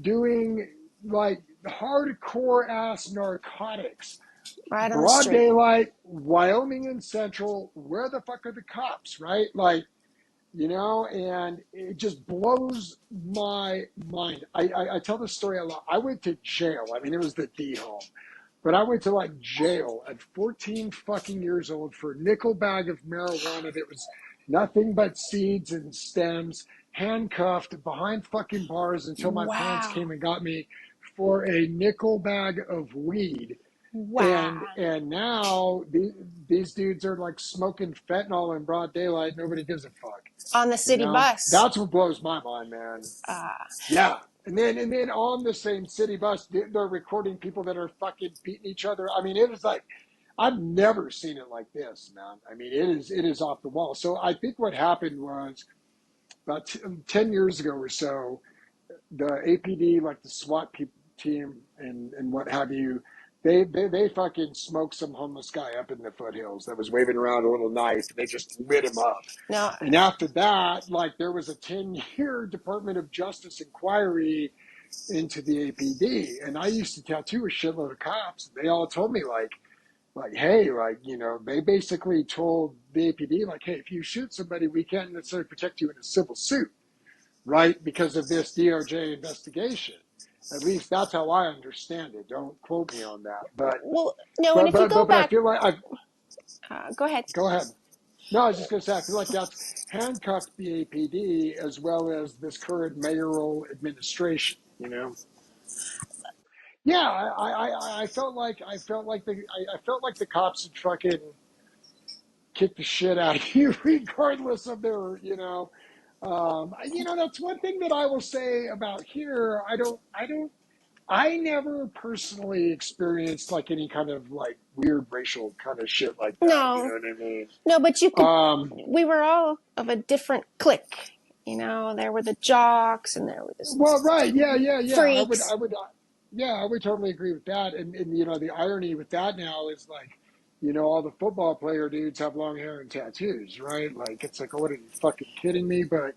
doing like hardcore ass narcotics. Right on the Broad street. daylight, Wyoming and Central, where the fuck are the cops, right? Like, and it just blows my mind. I tell this story a lot. I went to jail. I mean, it was the D home, but I went to like jail at 14 fucking years old for a nickel bag of marijuana that was nothing but seeds and stems, handcuffed behind fucking bars until my parents Wow. came and got me for a nickel bag of weed. Wow. And now these dudes are like smoking fentanyl in broad daylight. Nobody gives a fuck. On the city bus. That's what blows my mind, man. Uh, Yeah. And then on the same city bus, they're recording people that are fucking beating each other. I mean, it was like I've never seen it like this, man. I mean, it is off the wall. So I think what happened was about 10 years ago or so, the APD, like the SWAT team and what have you, they fucking smoked some homeless guy up in the foothills that was waving around a little knife. They just lit him up. no. And after that, like there was a 10-year Department of Justice inquiry into the APD. And I used to tattoo a shitload of cops. They all told me hey, they basically told the APD, like, hey, if you shoot somebody, we can't necessarily protect you in a civil suit, right? Because of this DOJ investigation. At least that's how I understand it. Don't quote me on that. But Well, no, and but if you but go but, but I back, feel like I go ahead. go ahead. No, I was just going to say, I feel like that's handcuffed the APD as well as this current mayoral administration. Yeah, I felt like the cops had fucking kicked the shit out of you, regardless of that's one thing that I will say about here. I don't I never personally experienced like any kind of like weird racial kind of shit like that. You know No, what I mean? no, but you could. Um, We were all of a different clique. You know, there were the jocks, and there were the well, right, yeah. freaks. Yeah, I would totally agree with that. And you know, the irony with that now is like, you know, all the football player dudes have long hair and tattoos, right? Like, it's like, oh, what are you fucking kidding me? But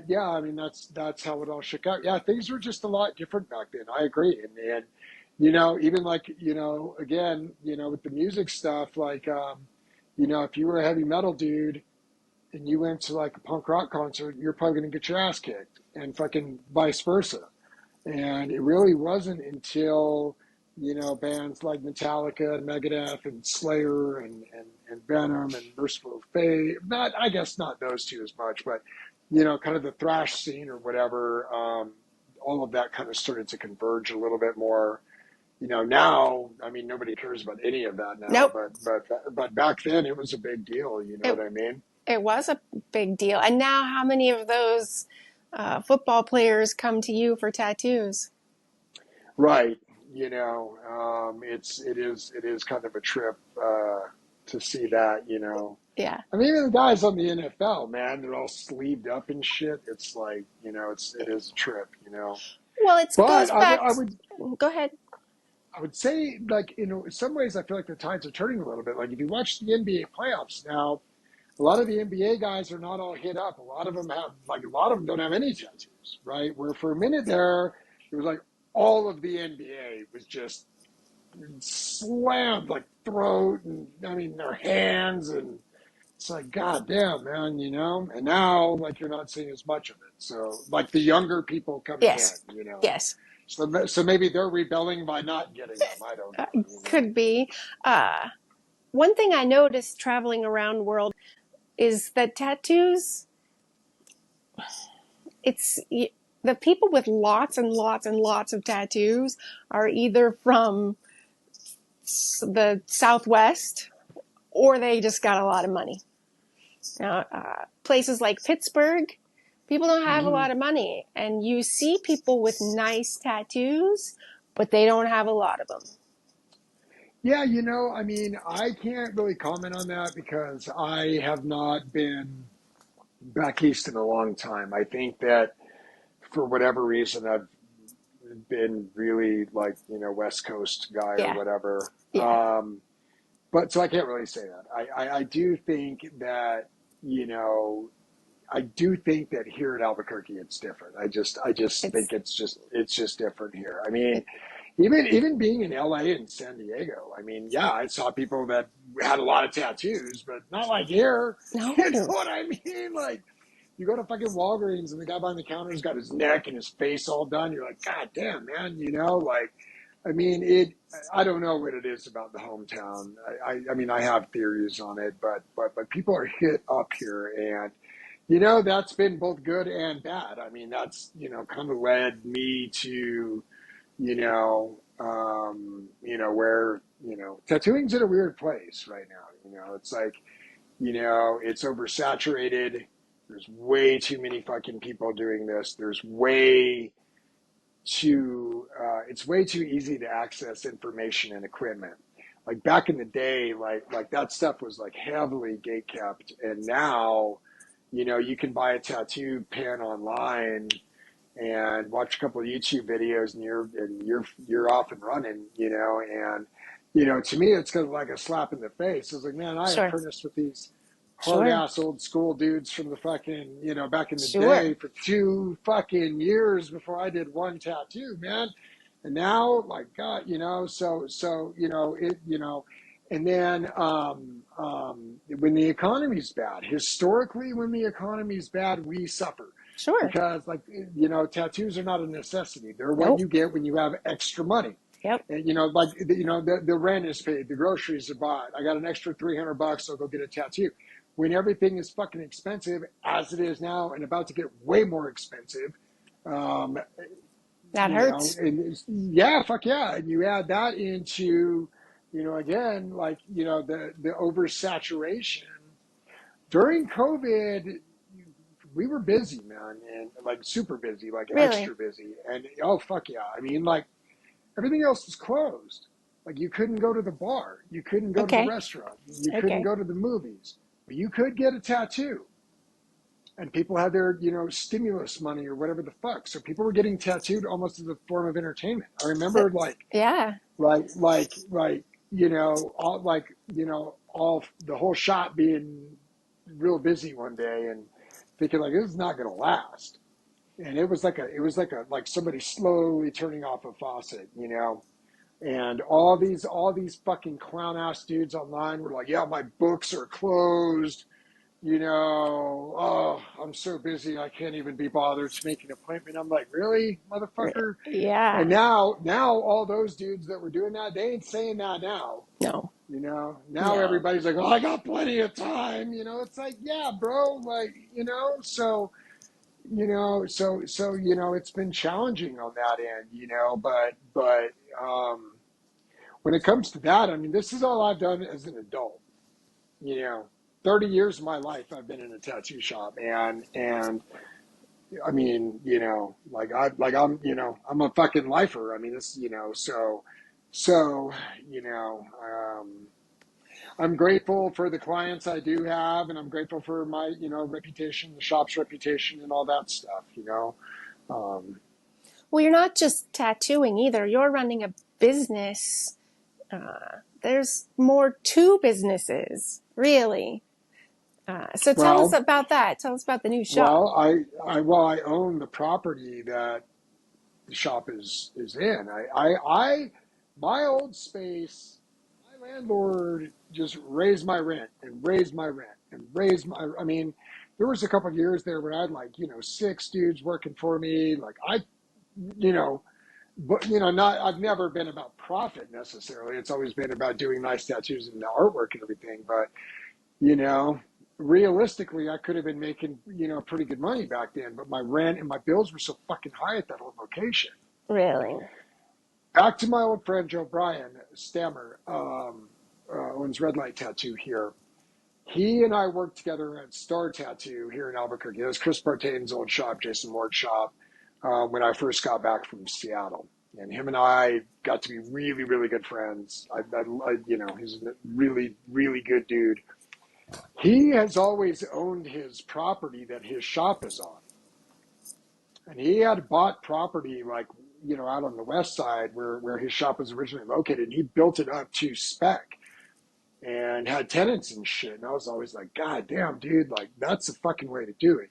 yeah, I mean, that's how it all shook out. Yeah, things were just a lot different back then. I agree. And you know, even like, you know, again, you know, with the music stuff, like, you know, if you were a heavy metal dude and you went to like a punk rock concert, you're probably going to get your ass kicked, and fucking vice versa. And it really wasn't until, you know, bands like Metallica and Megadeth and Slayer and Venom and Merciful Fate, not, I guess not those two as much, but, you know, kind of the thrash scene or whatever, all of that kind of started to converge a little bit more. You know, now, I mean, nobody cares about any of that now, Nope. but back then it was a big deal. You know It what I mean? it was a big deal. And now, how many of those football players come to you for tattoos? Right. You know, it is kind of a trip to see that. You know, Yeah. I mean, even the guys on the NFL, man, they're all sleeved up and shit. It's like, you know, it is a trip. You know, Well, it but goes back. Go ahead. I would say, like, you know, in some ways, I feel like the tides are turning a little bit. Like, if you watch the NBA playoffs now, a lot of the NBA guys are not all hit up. A lot of them have, like, a lot of them don't have any tattoos, right? Where for a minute there, it was like all of the NBA was just slammed, like throat and, I mean, their hands. And it's like, God damn, man, you know? And now, like, you're not seeing as much of it. So, like, the younger people coming in, Yes. you know? Yes. So maybe they're rebelling by not getting them. I don't Uh, know, you know? could be. One thing I noticed traveling around the world is that tattoos, it's the people with lots and lots and lots of tattoos are either from the Southwest or they just got a lot of money. Now, places like Pittsburgh, people don't have a Mhm. lot of money, and you see people with nice tattoos, but they don't have a lot of them. Yeah, you know, I mean, I can't really comment on that because I have not been back east in a long time. I think that for whatever reason, I've been really like, you know, West Coast guy or Yeah, whatever. yeah, But so I can't really say that. I do think that, you know, I do think that here at Albuquerque it's different. I just it's think it's just different here. I mean, it. even being in LA and San Diego, I mean, yeah, I saw people that had a lot of tattoos, but not like here. You know No, what I mean? Like, you go to fucking Walgreens and the guy behind the counter's got his neck and his face all done. You're like, God damn, man, you know, like, I mean, I don't know what it is about the hometown. I mean, I have theories on it, but people are hit up here, and you know, that's been both good and bad. I mean, that's, you know, kind of led me to, you know, where, you know, tattooing's in a weird place right now. You know, it's like, you know, it's oversaturated. There's way too many fucking people doing this. It's way too easy to access information and equipment. Like back in the day, like that stuff was like heavily gate kept, and now, you know, you can buy a tattoo pen online and watch a couple of YouTube videos, and you're off and running, you know. And you know, to me, it's kind of like a slap in the face. It's like, man, I sure, apprenticed with these hard sure, ass old school dudes from the fucking, you know, back in the sure, day for 2 fucking years before I did one tattoo, man. And now, like, God, you know, so you know it, you know. And then when the economy's bad, historically, when the economy's bad, we suffer sure. because, like, you know, tattoos are not a necessity. They're what Nope. you get when you have extra money. Yep. And you know, like, you know, the rent is paid, the groceries are bought. I got an extra $300, so I'll go get a tattoo. When everything is fucking expensive, as it is now, and about to get way more expensive, um, That you know, hurts. and yeah, fuck yeah, and you add that into, you know, again, like, you know, the oversaturation during COVID, we were busy, man, and like super busy, like Really? extra busy. And oh fuck yeah. I mean, like everything else was closed. Like you couldn't go to the bar, you couldn't go to the Okay. restaurant, you couldn't Okay. go to the movies, but you could get a tattoo. And people had their, stimulus money or whatever the fuck. So people were getting tattooed almost as a form of entertainment. I So, remember yeah. all the whole shop being real busy one day and thinking like this is not going to last. And it was like somebody slowly turning off a faucet. And all these fucking clown ass dudes online were like, yeah, my books are closed. Oh, I'm so busy I can't even be bothered to make an appointment. I'm like, really, motherfucker? And Yeah. now all those dudes that were doing that, they ain't saying that now. No. Now No. everybody's like, oh, I got plenty of time. It's like, yeah, bro, like, it's been challenging on that end, but when it comes to that, I mean, this is all I've done as an adult. you know 30 years of my life I've been in a tattoo shop, and I mean, I'm a fucking lifer. I mean, this, so you know I'm grateful for the clients I do have, and I'm grateful for my reputation, the shop's reputation, and all that stuff. um Well, you're not just tattooing either. You're running a business. There's more to businesses, really. So tell us well about that. Tell us about the new shop. well I own the property that the shop is in. My old space, my landlord just raised my rent and raised my rent and raised my. I mean, there was a couple of years there where I had like 6 dudes working for me. Like you know, but not. I've never been about profit necessarily. It's always been about doing nice tattoos and the artwork and everything. But you know. Realistically, I could have been making, pretty good money back then, but my rent and my bills were so fucking high at that old location. Really? Back to my old friend Joe Bryan Stammer, owns Red Light Tattoo here. He and I worked together at Star Tattoo here in Albuquerque. It was Chris Partain's old shop, Jason Ward's shop, when I first got back from Seattle. And him and I got to be really, really good friends. He's a really, really good dude. He has always owned his property that his shop is on. And he had bought property like, out on the west side where his shop was originally located. And he built it up to spec and had tenants and shit. And I was always like, God damn, dude, like that's the fucking way to do it.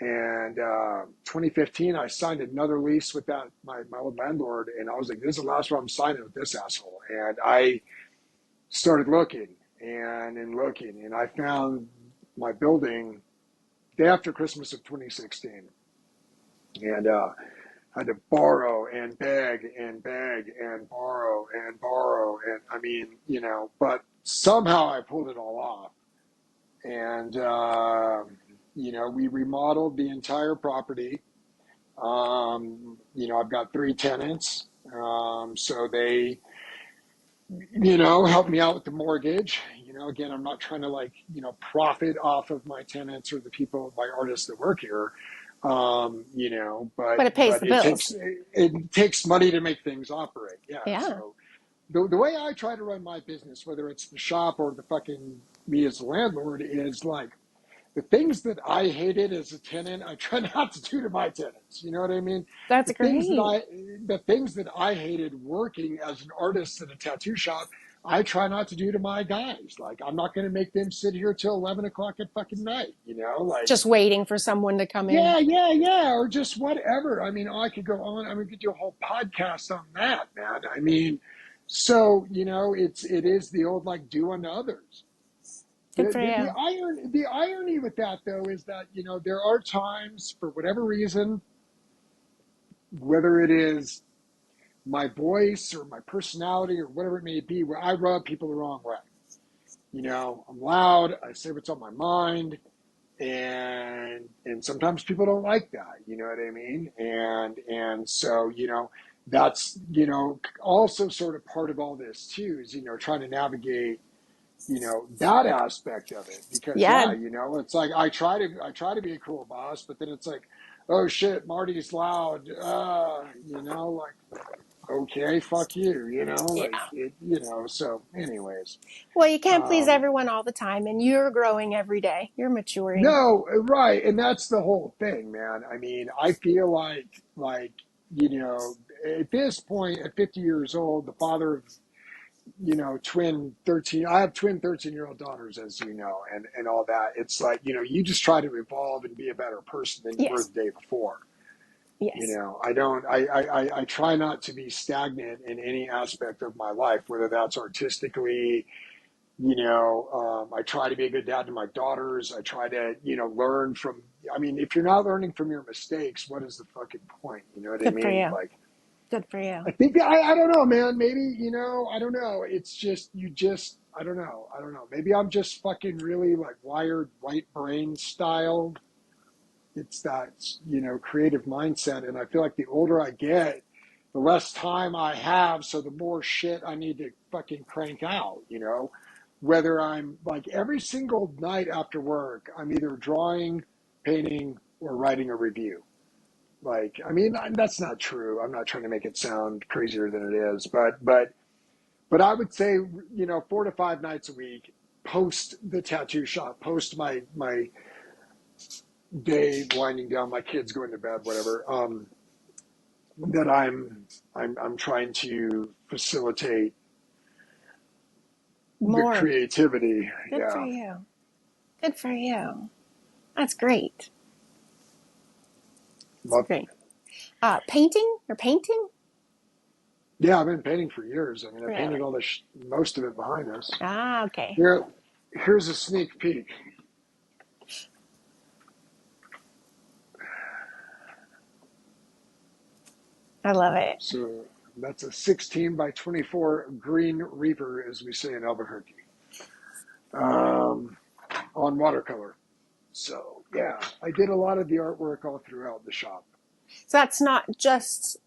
And 2015, I signed another lease with my old landlord. And I was like, this is the last one I'm signing with this asshole. And I started looking and looking. And I found my building day after Christmas of 2016. And had to borrow and beg and beg and borrow. And I mean, but somehow I pulled it all off. And, we remodeled the entire property. I've got 3 tenants. So they, helped me out with the mortgage. Again, I'm not trying to profit off of my tenants or the people, my artists that work here. But But it pays the it bills. takes money to make things operate. Yeah. Yeah. So the way I try to run my business, whether it's the shop or the fucking me as a landlord, is like the things that I hated as a tenant, I try not to do to my tenants. You know what I mean? That's The things that great. I hated working as an artist in a tattoo shop, I try not to do to my guys. Like I'm not going to make them sit here till 11 o'clock at fucking night. Like Just waiting for someone to come in. yeah, or just whatever. I mean, I could go on. I mean, we could do a whole podcast on that, man. I mean, so it is the old like do unto others. Good The, for the, the you. irony with that though is that there are times for whatever reason, whether it is my voice or my personality or whatever it may be, where I rub people the wrong way. I'm loud. I say what's on my mind. And sometimes people don't like that, you know what I mean? And so, that's, also sort of part of all this too, is, trying to navigate, that aspect of it, because Yeah. yeah, it's like I try to be a cool boss, but then it's like, oh shit, Marty's loud, like, okay, fuck you, like Yeah. so anyways. Well, you can't please um everyone all the time, and you're growing every day. You're maturing. no, right, and that's the whole thing, man. I mean, I feel like you know at this point, at 50 years old, the father of twin 13, I have twin 13-year-old daughters, as and all that. It's like, you just try to evolve and be a better person than you were Yes. the day before. Yes. I don't, I try not to be stagnant in any aspect of my life, whether that's artistically. I try to be a good dad to my daughters. I try to, learn from, I mean, if you're not learning from your mistakes, what is the fucking point? You know what I Good for mean? you. Like, Good for you. I think I don't know, man. Maybe I don't know. It's just I don't know. I don't know. Maybe I'm just fucking really like wired right brain style. It's that creative mindset, and I feel like the older I get, the less time I have, so the more shit I need to fucking crank out. Whether I'm like every single night after work, I'm either drawing, painting, or writing a review. Like, I mean, that's not true. I'm not trying to make it sound crazier than it is, but I would say, 4 to 5 nights a week, post the tattoo shop, post my day winding down, my kids going to bed, whatever. That I'm trying to facilitate the More. creativity. Good for Yeah, you. Good for you. That's great. That's love it. great. Painting or painting? Yeah, I've been painting for years. I mean, I painted Really? all this, most of it behind us. Ah, okay. Here, here's a sneak peek. I love it. So that's a 16 by 24 Green Reaper, as we say in Albuquerque, um, on watercolor. So yeah, I did a lot of the artwork all throughout the shop. So that's not just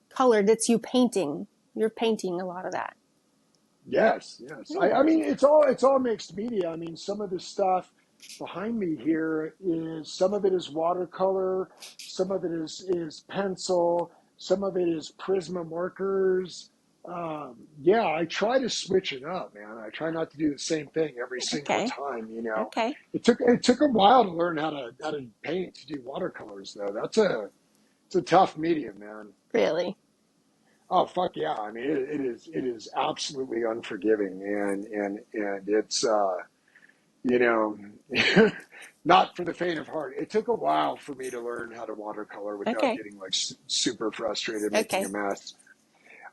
colored, it's you painting. You're painting a lot of that. Yes, yes. I Hmm. mean, it's all mixed media. I mean, some of the stuff behind me here is, some of it is watercolor, some of it is pencil, some of it is Prisma markers. Yeah, I try to switch it up, man. I try not to do the same thing every single Okay. time. Okay. It took a while to learn how to paint, to do watercolors though. It's a tough medium, man. Really? Oh fuck yeah! I mean, it is absolutely unforgiving, and it's you know not for the faint of heart. It took a while for me to learn how to watercolor without Okay. getting like super frustrated, making a Okay. mess.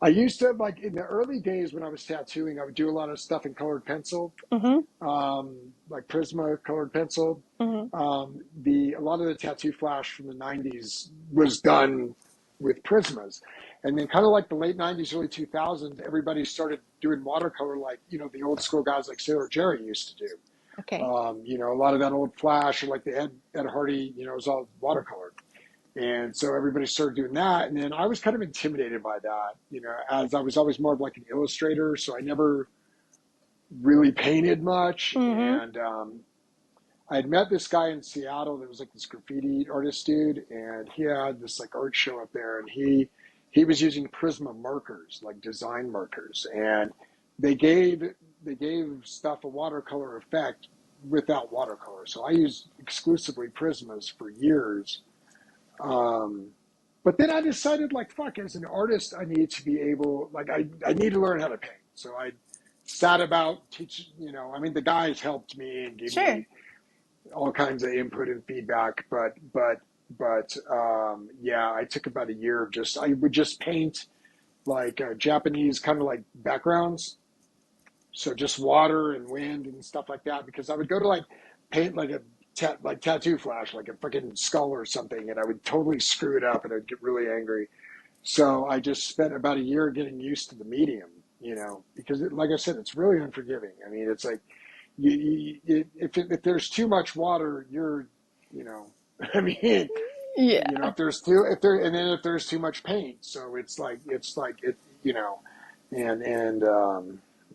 I used to, like, in the early days when I was tattooing, I would do a lot of stuff in colored pencil, Mm-hmm. like Prisma colored pencil. Mm-hmm. A lot of the tattoo flash from the '90s was done with Prismas, and then kind of like the late '90s, early 2000s, everybody started doing watercolor, like the old school guys like Sailor Jerry used to do. Okay. A lot of that old flash, or like the Ed Hardy, it was all watercolored. And so everybody started doing that. And then I was kind of intimidated by that, as I was always more of like an illustrator. So I never really painted much. Mm-hmm. And I had met this guy in Seattle that was like this graffiti artist dude. And he had this like art show up there. And he was using Prisma markers, like design markers. And they gave stuff a watercolor effect without watercolor. So I used exclusively Prismas for years. um, but then I decided, like, fuck, as an artist, I need to be able, like, I need to learn how to paint. So I sat about teaching, I mean, the guys helped me and gave Sure. me all kinds of input and feedback. But yeah, I took about a year of I would just paint like Japanese kind of like backgrounds. So just water and wind and stuff like that, because I would go to like paint like a like tattoo flash, like a freaking skull or something, and I would totally screw it up and I'd get really angry. So I just spent about a year getting used to the medium, because like I said, it's really unforgiving. I mean, it's like if there's too much water, you know, I mean, Yeah. if there's too if there and then if there's too much paint, so it's like it, and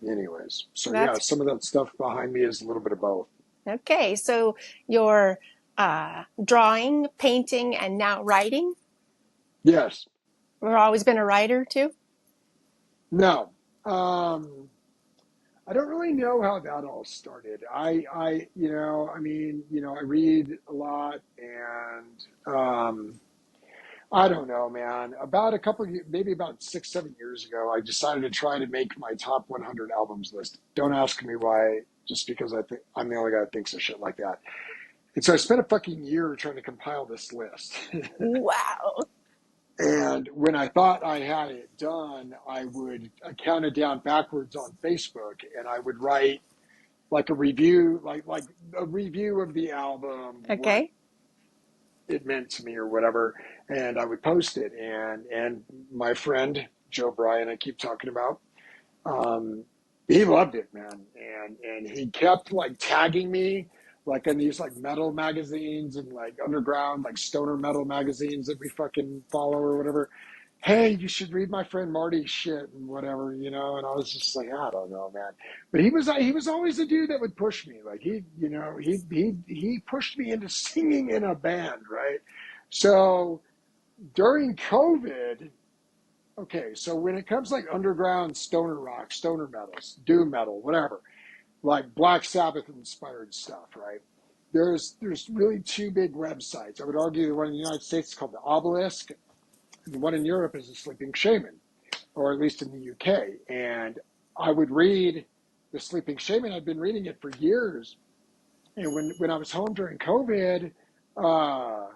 anyways, so yeah, That's some of that stuff behind me is a little bit of both. okay. So you're drawing, painting, and now writing. Yes. You've always been a writer too. No. Um, I don't really know how that all started. I mean, I read a lot, and I don't know, man. About a couple, maybe about 6, 7 years ago, I decided to try to make my top 100 albums list. Don't ask me why, just because I think I'm the only guy that thinks of shit like that. And so I spent a fucking year trying to compile this list. Wow. And when I thought I had it done, I counted down backwards on Facebook, and I would write like a review, like a review of the album, what Okay. it meant to me or whatever, and I would post it. And my friend Joe Bryan, I keep talking about, um, he loved it, man, and he kept like tagging me like in these like metal magazines and like underground like stoner metal magazines that we fucking follow or whatever. Hey, you should read my friend Marty's shit and whatever, And I was just like, I don't know, man. But he was always a dude that would push me. Like he pushed me into singing in a band, right? So during COVID, okay, so when it comes like underground stoner rock, stoner metals, doom metal, whatever, like Black Sabbath inspired stuff, right? There's really two big websites. I would argue the one in the United States is called the Obelisk, and the one in Europe is the Sleeping Shaman, or at least in the UK. And I would read the Sleeping Shaman. I'd been reading it for years, and when I was home during COVID, uh,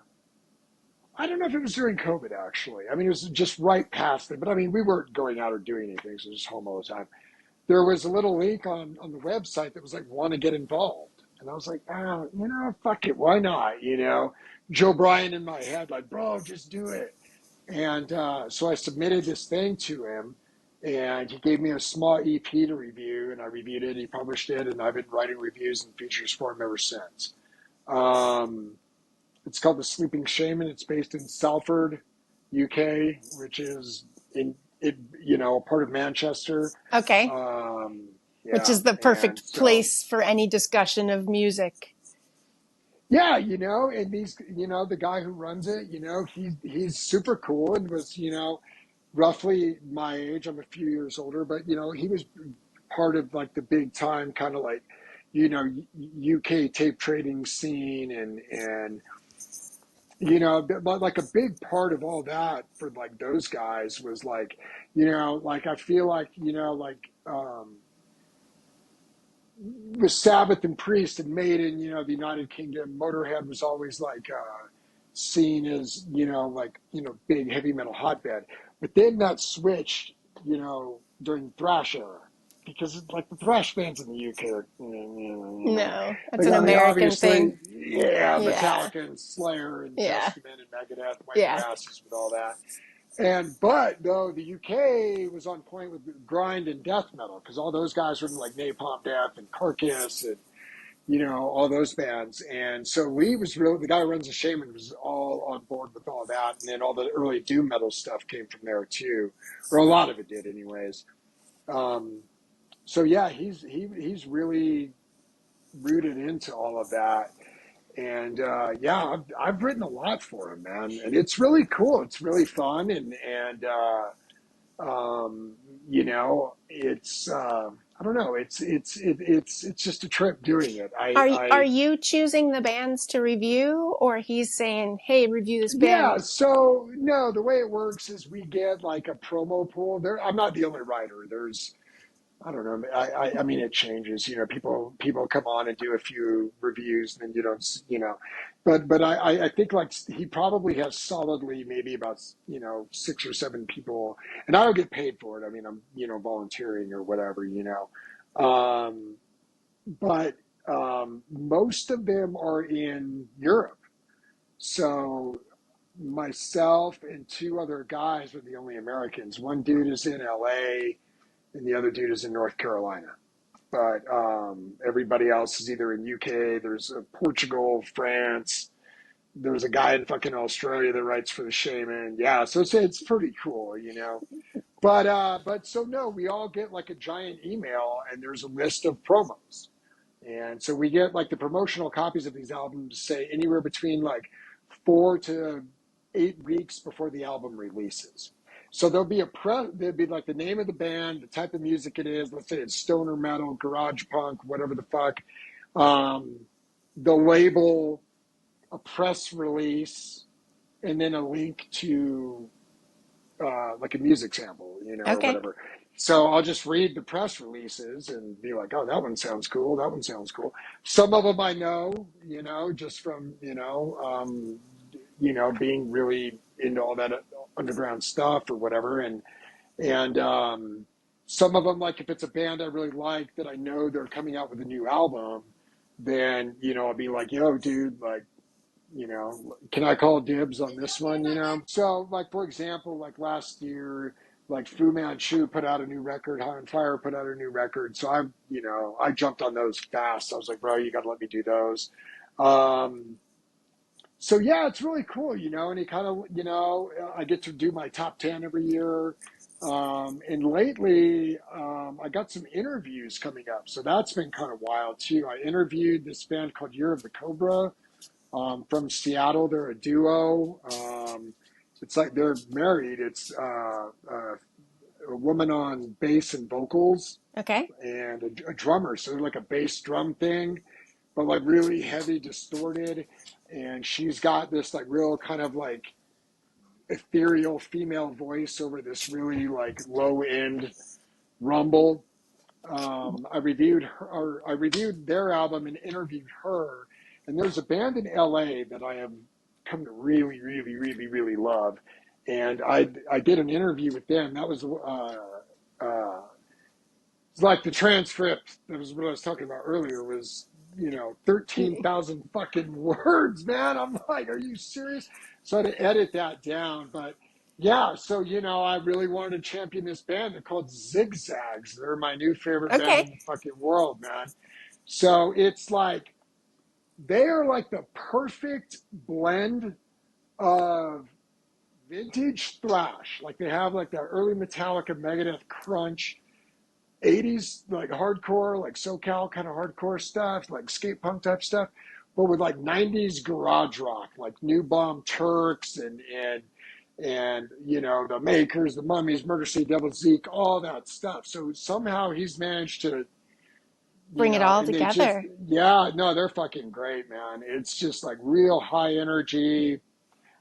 I don't know if it was during COVID actually. I mean, it was just right past it, but I mean, we weren't going out or doing anything, so just home all the time. There was a little link on the website that was like, want to get involved. And I was like, fuck it, why not? Joe Bryan in my head, like, bro, just do it. And so I submitted this thing to him, and he gave me a small EP to review, and I reviewed it. He published it, and I've been writing reviews and features for him ever since. Um, it's called The Sleeping Shaman. It's based in Salford, UK, which is in it, a part of Manchester. Okay. Um, Which yeah, is the and perfect so place for any discussion of music. yeah, and the guy who runs it, he's super cool and was, roughly my age. I'm a few years older, but he was part of like the big time kind of like, UK tape trading scene and but like a big part of all that for like those guys was like, like I feel like, with Sabbath and Priest and Maiden, the United Kingdom, Motorhead was always like seen as, big heavy metal hotbed. But then that switched, during the thrash era. Because like the thrash bands in the UK are, No, that's like an I mean, American thing. obviously, yeah, Yeah. Metallica and Slayer and Yeah. Testament and Megadeth wipe their Yeah. asses with all that. But though the UK was on point with grind and death metal because all those guys were like Napalm Death and Carcass and all those bands. And so Lee was really the guy who runs the Shaman was all on board with all that, and then all the early doom metal stuff came from there too, or a lot of it did, anyways. Um, so yeah, he's really rooted into all of that. And yeah, I've written a lot for him, man, and it's really cool. It's really fun, um, it's I don't know. It's just a trip doing it. Are you choosing the bands to review, or he's saying, "Hey, review this band"? Yeah. So no, the way it works is we get like a promo pool. There, I'm not the only writer. There's I don't know. I mean, it changes. People come on and do a few reviews, and then you don't, But I think like he probably has solidly maybe about 6 or 7 people, and I don't get paid for it. I mean, I'm volunteering or whatever, but most of them are in Europe. So myself and 2 other guys are the only Americans. One dude is in LA and the other dude is in North Carolina. But everybody else is either in UK. There's Portugal, France. There's a guy in fucking Australia that writes for the Shaman. Yeah, so it's pretty cool. But so no, we all get like a giant email, and there's a list of promos. And so we get like the promotional copies of these albums, say anywhere between like 4 to 8 weeks before the album releases. So there'll be like the name of the band, the type of music it is. Let's say it's stoner metal, garage punk, whatever the fuck. Um, the label, a press release, and then a link to like a music sample, or Okay. whatever. So I'll just read the press releases and be like, oh, that one sounds cool. That one sounds cool. Some of them I know, just from, being really into all that underground stuff or whatever. And some of them, like if it's a band I really like that I know they're coming out with a new album, then, I'll be like, yo, dude, like, can I call dibs on this one, So, like, for example, like last year, like Fu Manchu put out a new record, High on Fire put out a new record. So I jumped on those fast. I was like, bro, you got to let me do those. Um, so yeah, it's really cool, and you kind of, I get to do my top 10 every year. And lately, I got some interviews coming up. So that's been kind of wild too. I interviewed this band called Year of the Cobra from Seattle. They're a duo. It's like they're married. It's a woman on bass and vocals Okay. and a drummer. So they're like a bass drum thing, but like really heavy, distorted. And she's got this like real kind of like ethereal female voice over this really like low end rumble. I reviewed their album and interviewed her. And there's a band in LA that I have come to really, really, really, really love. And I did an interview with them. That was it's like the transcript. That was what I was talking about earlier. Was 13,000 fucking words, man. I'm like, are you serious? So I had to edit that down, but. Yeah, so I really wanted to champion this band. They're called Zigzags. They're my new favorite band Okay. in the fucking world, man. So it's like they are like the perfect blend of vintage thrash. Like they have like that early Metallica, Megadeth crunch, 80s like hardcore, like SoCal kind of hardcore stuff, like skate punk type stuff, but with like 90s garage rock, like New Bomb Turks and the Makers, the Mummies, Murder City Devil Zeke, all that stuff. So somehow he's managed to, Bring it all and they just, together. yeah, no, they're fucking great, man. It's just like real high energy.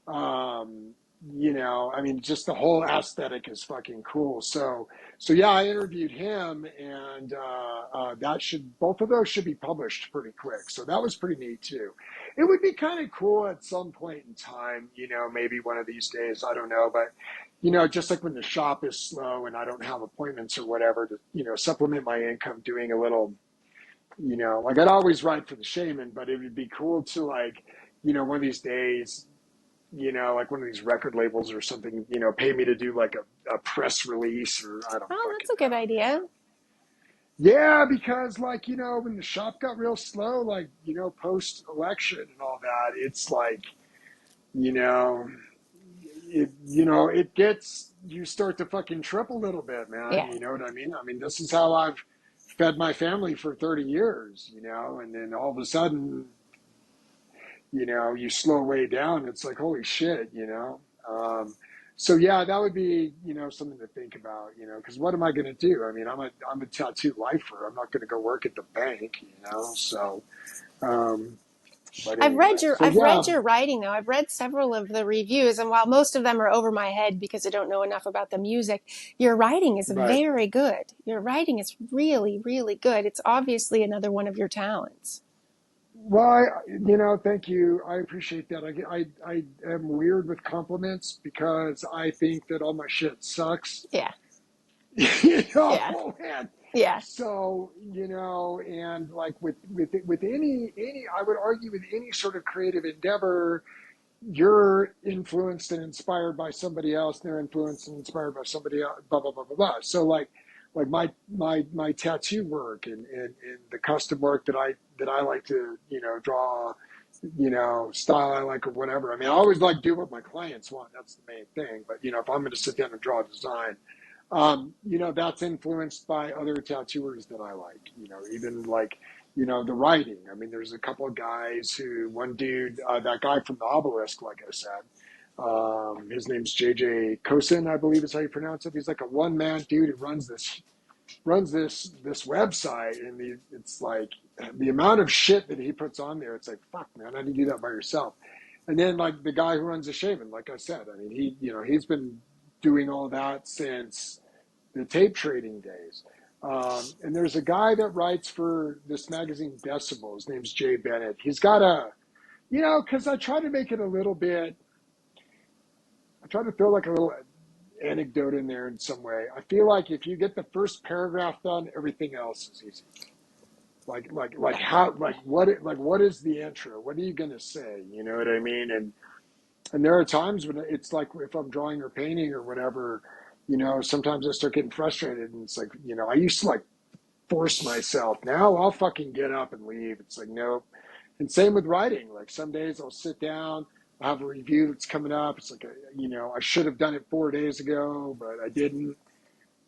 Um, I mean, just the whole aesthetic is fucking cool. So yeah, I interviewed him, and both of those should be published pretty quick. So that was pretty neat too. It would be kind of cool at some point in time, maybe one of these days. I don't know, but just like when the shop is slow and I don't have appointments or whatever to supplement my income, doing a little. Like I'd always write for the Shaman, but it would be cool to like, one of these days, like one of these record labels or something, pay me to do like a press release or I don't Oh, fucking that's a good know. idea. Yeah, because like, when the shop got real slow, like, post election and all that, it's like, you know, you start to fucking trip a little bit, man. Yeah. You know what I mean? I mean, this is how I've fed my family for 30 years, and then all of a sudden, you slow way down. It's like, holy shit. So yeah, that would be, something to think about, because what am I going to do? I mean, I'm a tattoo lifer. I'm not going to go work at the bank. So, um, but anyway, so I've yeah, read your writing though. I've read several of the reviews, and while most of them are over my head because I don't know enough about the music, your writing is right. very good. Your writing is really, really good. It's obviously another one of your talents. Well, thank you. I appreciate that. I am weird with compliments because I think that all my shit sucks. Yeah. Yeah. Man. Yeah. So, and like with any, I would argue with any sort of creative endeavor, you're influenced and inspired by somebody else, and they're influenced and inspired by somebody else, blah, blah, blah, blah, blah. So like my tattoo work and the custom work that I like to, draw, style I like or whatever. I mean, I always like do what my clients want. That's the main thing. But, if I'm going to sit down and draw a design, That's influenced by other tattooers that I like, even like, the writing. I mean, there's a couple of guys one dude, that guy from the obelisk, like I said, his name's JJ Kosin, I believe is how you pronounce it. He's like a one man dude who runs this website, and it's like the amount of shit that he puts on there. It's like, fuck, man, how do you do that by yourself? And then like the guy who runs the Shaman, like I said, I mean, he's been doing all that since the tape trading days. And there's a guy that writes for this magazine Decibel. His name's Jay Bennett. He's got because I try to make it a little bit. I try to throw like a little anecdote in there in some way. I feel like if you get the first paragraph done, everything else is easy. What is the intro? What are you gonna say? You know what I mean? And there are times when it's like if I'm drawing or painting or whatever, sometimes I start getting frustrated, and it's like, I used to like force myself. Now I'll fucking get up and leave. It's like, nope. And same with writing. Like some days I'll sit down, I'll have a review that's coming up. It's like, I should have done it 4 days ago, but I didn't.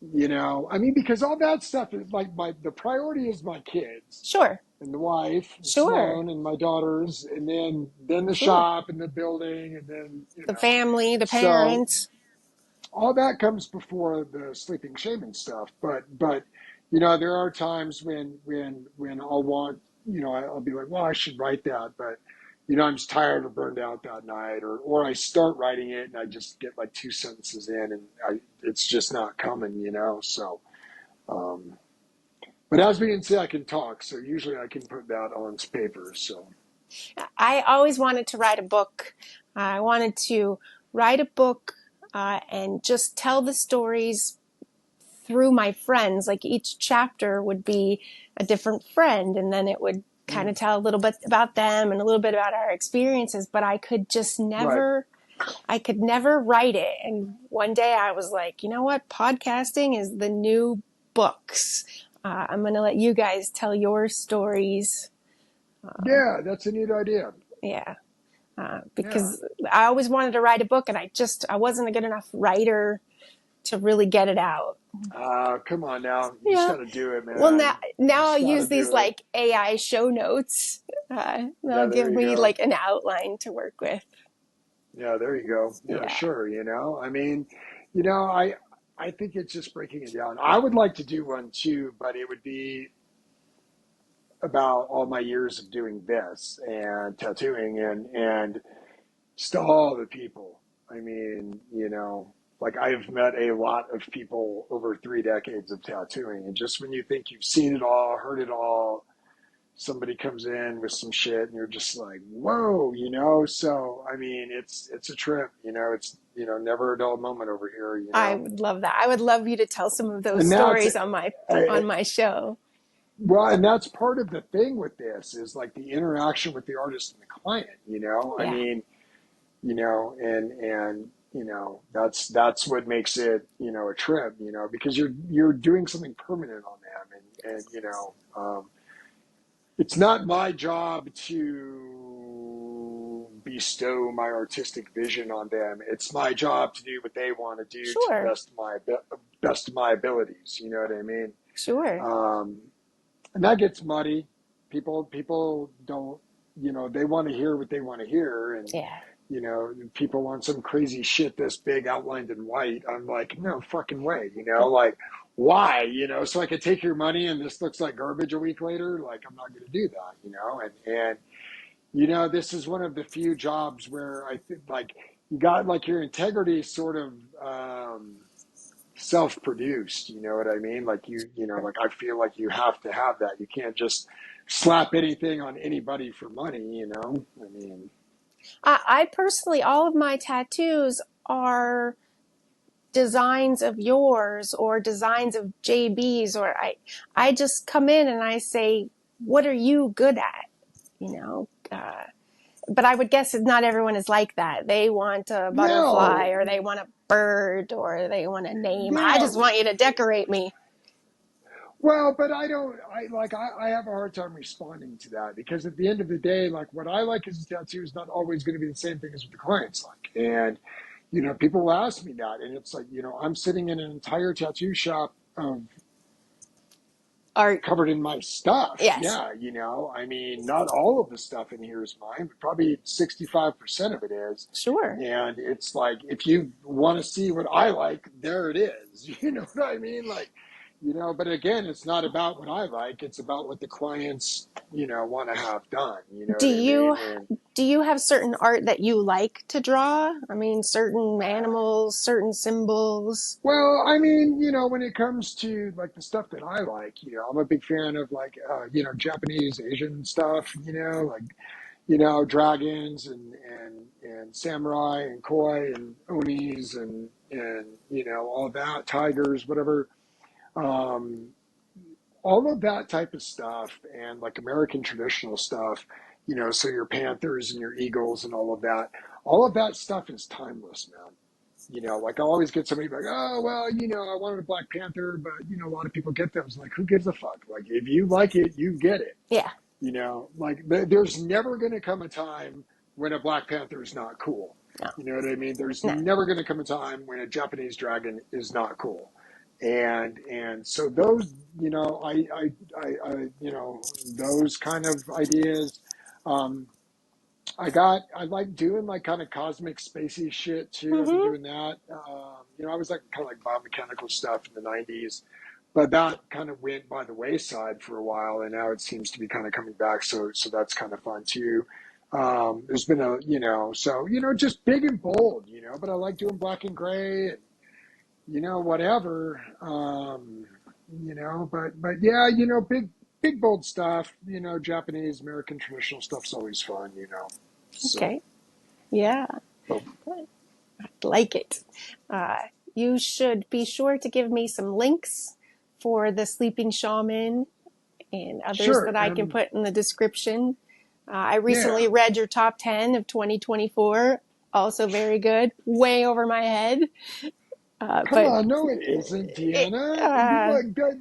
I mean, because all that stuff is like the priority is my kids Sure. and the wife and Sure. Sloan and my daughters, and then the Sure. shop and the building, and then The family, the so parents. all that comes before the sleeping shaman stuff. But there are times when I'll want, I'll be like, well, I should write that, but I'm just tired or burned out that night, or I start writing it and I just get like 2 sentences in, and it's just not coming, so um but as we can see, I can talk, so usually I can put that on paper. So I always wanted to write a book. I wanted to write a book and just tell the stories through my friends. Like each chapter would be a different friend, and then it would kind of tell a little bit about them and a little bit about our experiences, but I could just right. never write it. And one day I was like, you know what? Podcasting is the new books. I'm going to let you guys tell your stories. Yeah, that's a neat idea. Yeah. Yeah. Because I always wanted to write a book, and I wasn't a good enough writer to really get it out. Come on now. You just Yeah. got to do it, Well, man. You now I'll just got to use these do it. like AI show notes. They'll Yeah, give there you me go. like an outline to work with. Yeah, there you go. Yeah, Yeah. sure. I mean, you know, I I think it's just breaking it down. I would like to do one too, but it would be about all my years of doing this and tattooing and still all the people. I mean, like I've met a lot of people over 3 decades of tattooing, and just when you think you've seen it all, heard it all, somebody comes in with some shit and you're just like, whoa. So I mean, it's a trip. It's never a dull moment over I here. would love that. I would love you to tell some of those And that's stories on my show. well, and that's part of the thing with this is like the interaction with the artist and the client. I Yeah. mean, and that's what makes it a trip. Because you're doing something permanent on them, and it's not my job to bestow my artistic vision on them. It's my job to do what they want to do to the Sure. best of my abilities. You know what I mean? Sure. Um, and that gets muddy. People don't, they want to hear what they want to hear, and Yeah. people want some crazy shit this big outlined in white. I'm like, no fucking way. Like why? So I could take your money and this looks like garbage a week later. Like I'm not going to do that. And this is one of the few jobs where I think like you got like your integrity sort of self-produced. You know what I mean? Like like I feel like you have to have that. You can't just slap anything on anybody for money. I mean, I personally, all of my tattoos are designs of yours or designs of JB's, or I just come in and I say, what are you good at? You know, but I would guess that not everyone is like that. They want a butterfly, no, or they want a bird, or they want a name. I yeah. just want you to decorate me. Well, but I don't. I have a hard time responding to that because at the end of the day, like what I like as a tattoo is not always going to be the same thing as what the clients like, and People will ask me that, and it's like, I'm sitting in an entire tattoo shop Art. covered in my stuff. Yes. Yeah, I mean, not all of the stuff in here is mine, but probably 65% of it is. Sure. And it's like, if you want to see what I like, there it is. You know what I mean? Like, but again, it's not about what I like. It's about what the clients, want to have done. You know Do what I you mean? And do you have certain art that you like to draw? I mean, certain animals, certain symbols. well, I mean, when it comes to like the stuff that I like, I'm a big fan of like, Japanese, Asian stuff, like, dragons and samurai and koi and onis and all that, tigers, whatever, um, all of that type of stuff, and like American traditional stuff, so your panthers and your eagles and all of that stuff is timeless, man. Like I always get somebody like, oh, well, I wanted a Black Panther, but a lot of people get them. It's like, who gives a fuck? Like, if you like it, you get it. Yeah. Like there's never going to come a time when a Black Panther is not cool. No. You know what I mean? There's No. never going to come a time when a Japanese dragon is not cool. And so those, those kind of ideas. Um, I like doing like kind of cosmic spacey shit too. I've been Mm-hmm. doing that. I was like kind of like biomechanical stuff in the 90s, but that kind of went by the wayside for a while, and now it seems to be kind of coming back. So that's kind of fun too. There's been just big and bold, but I like doing black and gray and, whatever, but yeah, big, bold stuff, Japanese, American traditional stuff's always fun, so. Okay. Yeah. But Like it. Uh, you should be sure to give me some links for the Sleeping Shaman and others sure, that I can and put in the description. I yeah, recently read your top 10 of 2024. Also very good. Way over my head. come But on, no, it isn't, it, Deanna. You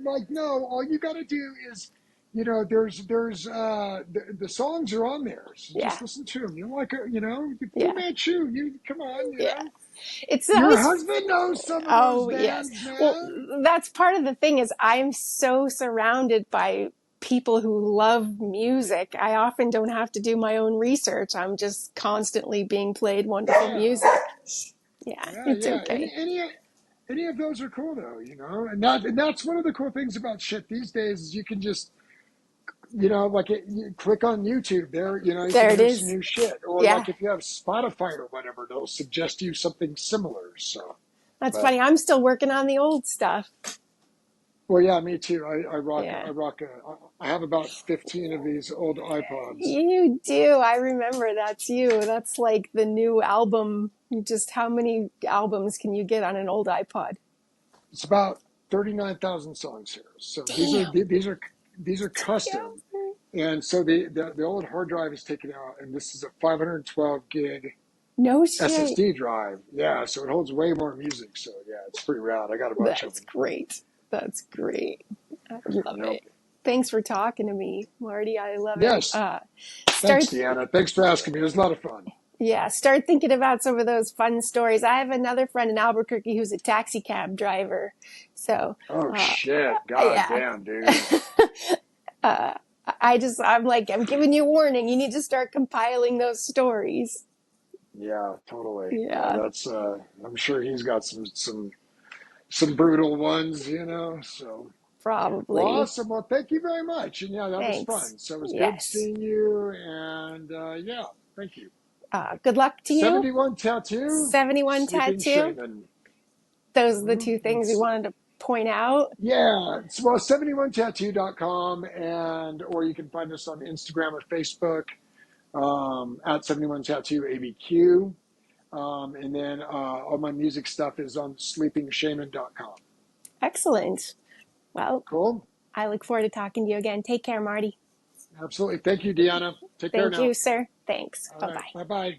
like no. All you got to do is, the songs are on there, so yeah, just listen to them. You like, Fu yeah, Manchu. You come on, yeah. It's Your always, husband knows some of those oh, yes. bands, Well, man. that's part of the thing is I'm so surrounded by people who love music. I often don't have to do my own research. I'm just constantly being played wonderful Yeah, music. Yeah, it's yeah. okay. Any of those are cool though, and that's one of the cool things about shit these days is you can just like you click on YouTube there, you There can it hear some is. new shit. Or Yeah, like if you have Spotify or whatever, they'll suggest you something similar. So, that's but funny. I'm still working on the old stuff. well, yeah, me too. Yeah. I have about 15 of these old iPods. You do. I remember that's you. That's like the new album. Just how many albums can you get on an old iPod? It's about 39,000 songs here. So Damn. these are custom. Damn. And so the old hard drive is taken out, and this is a 512 gig No shit. SSD drive. Yeah, so it holds way more music. So yeah, it's pretty rad. I got a bunch of That's them. great. That's great. I love Yep. it. Thanks for talking to me, Marty. I love it. Yes. Start, Thanks, Deanna. Thanks for asking me. It was a lot of fun. yeah, start thinking about some of those fun stories. I have another friend in Albuquerque who's a taxi cab driver. So, Oh uh, shit. God yeah. damn, dude. uh, I'm like, I'm giving you a warning. You need to start compiling those stories. Yeah, totally. Yeah, Yeah, that's I'm sure he's got some brutal ones, so well, probably. awesome. Well, thank you very much. And yeah, that was Thanks. fun. So it was good Yes. seeing you, and yeah, thank you. Good luck to you. 71 Tattoo, 71 Sleeping Tattoo. Shaman. Those are the two things we wanted to point out. Yeah, it's well 71tattoo.com, and or you can find us on Instagram or Facebook, at 71 Tattoo ABQ. And then all my music stuff is on sleepingshaman.com. Excellent. Well, Cool? I look forward to talking to you again. Take care, Marty. Absolutely. Thank you, Deanna. Take care Thank now. you, sir. Thanks. All Bye right. bye. Bye bye.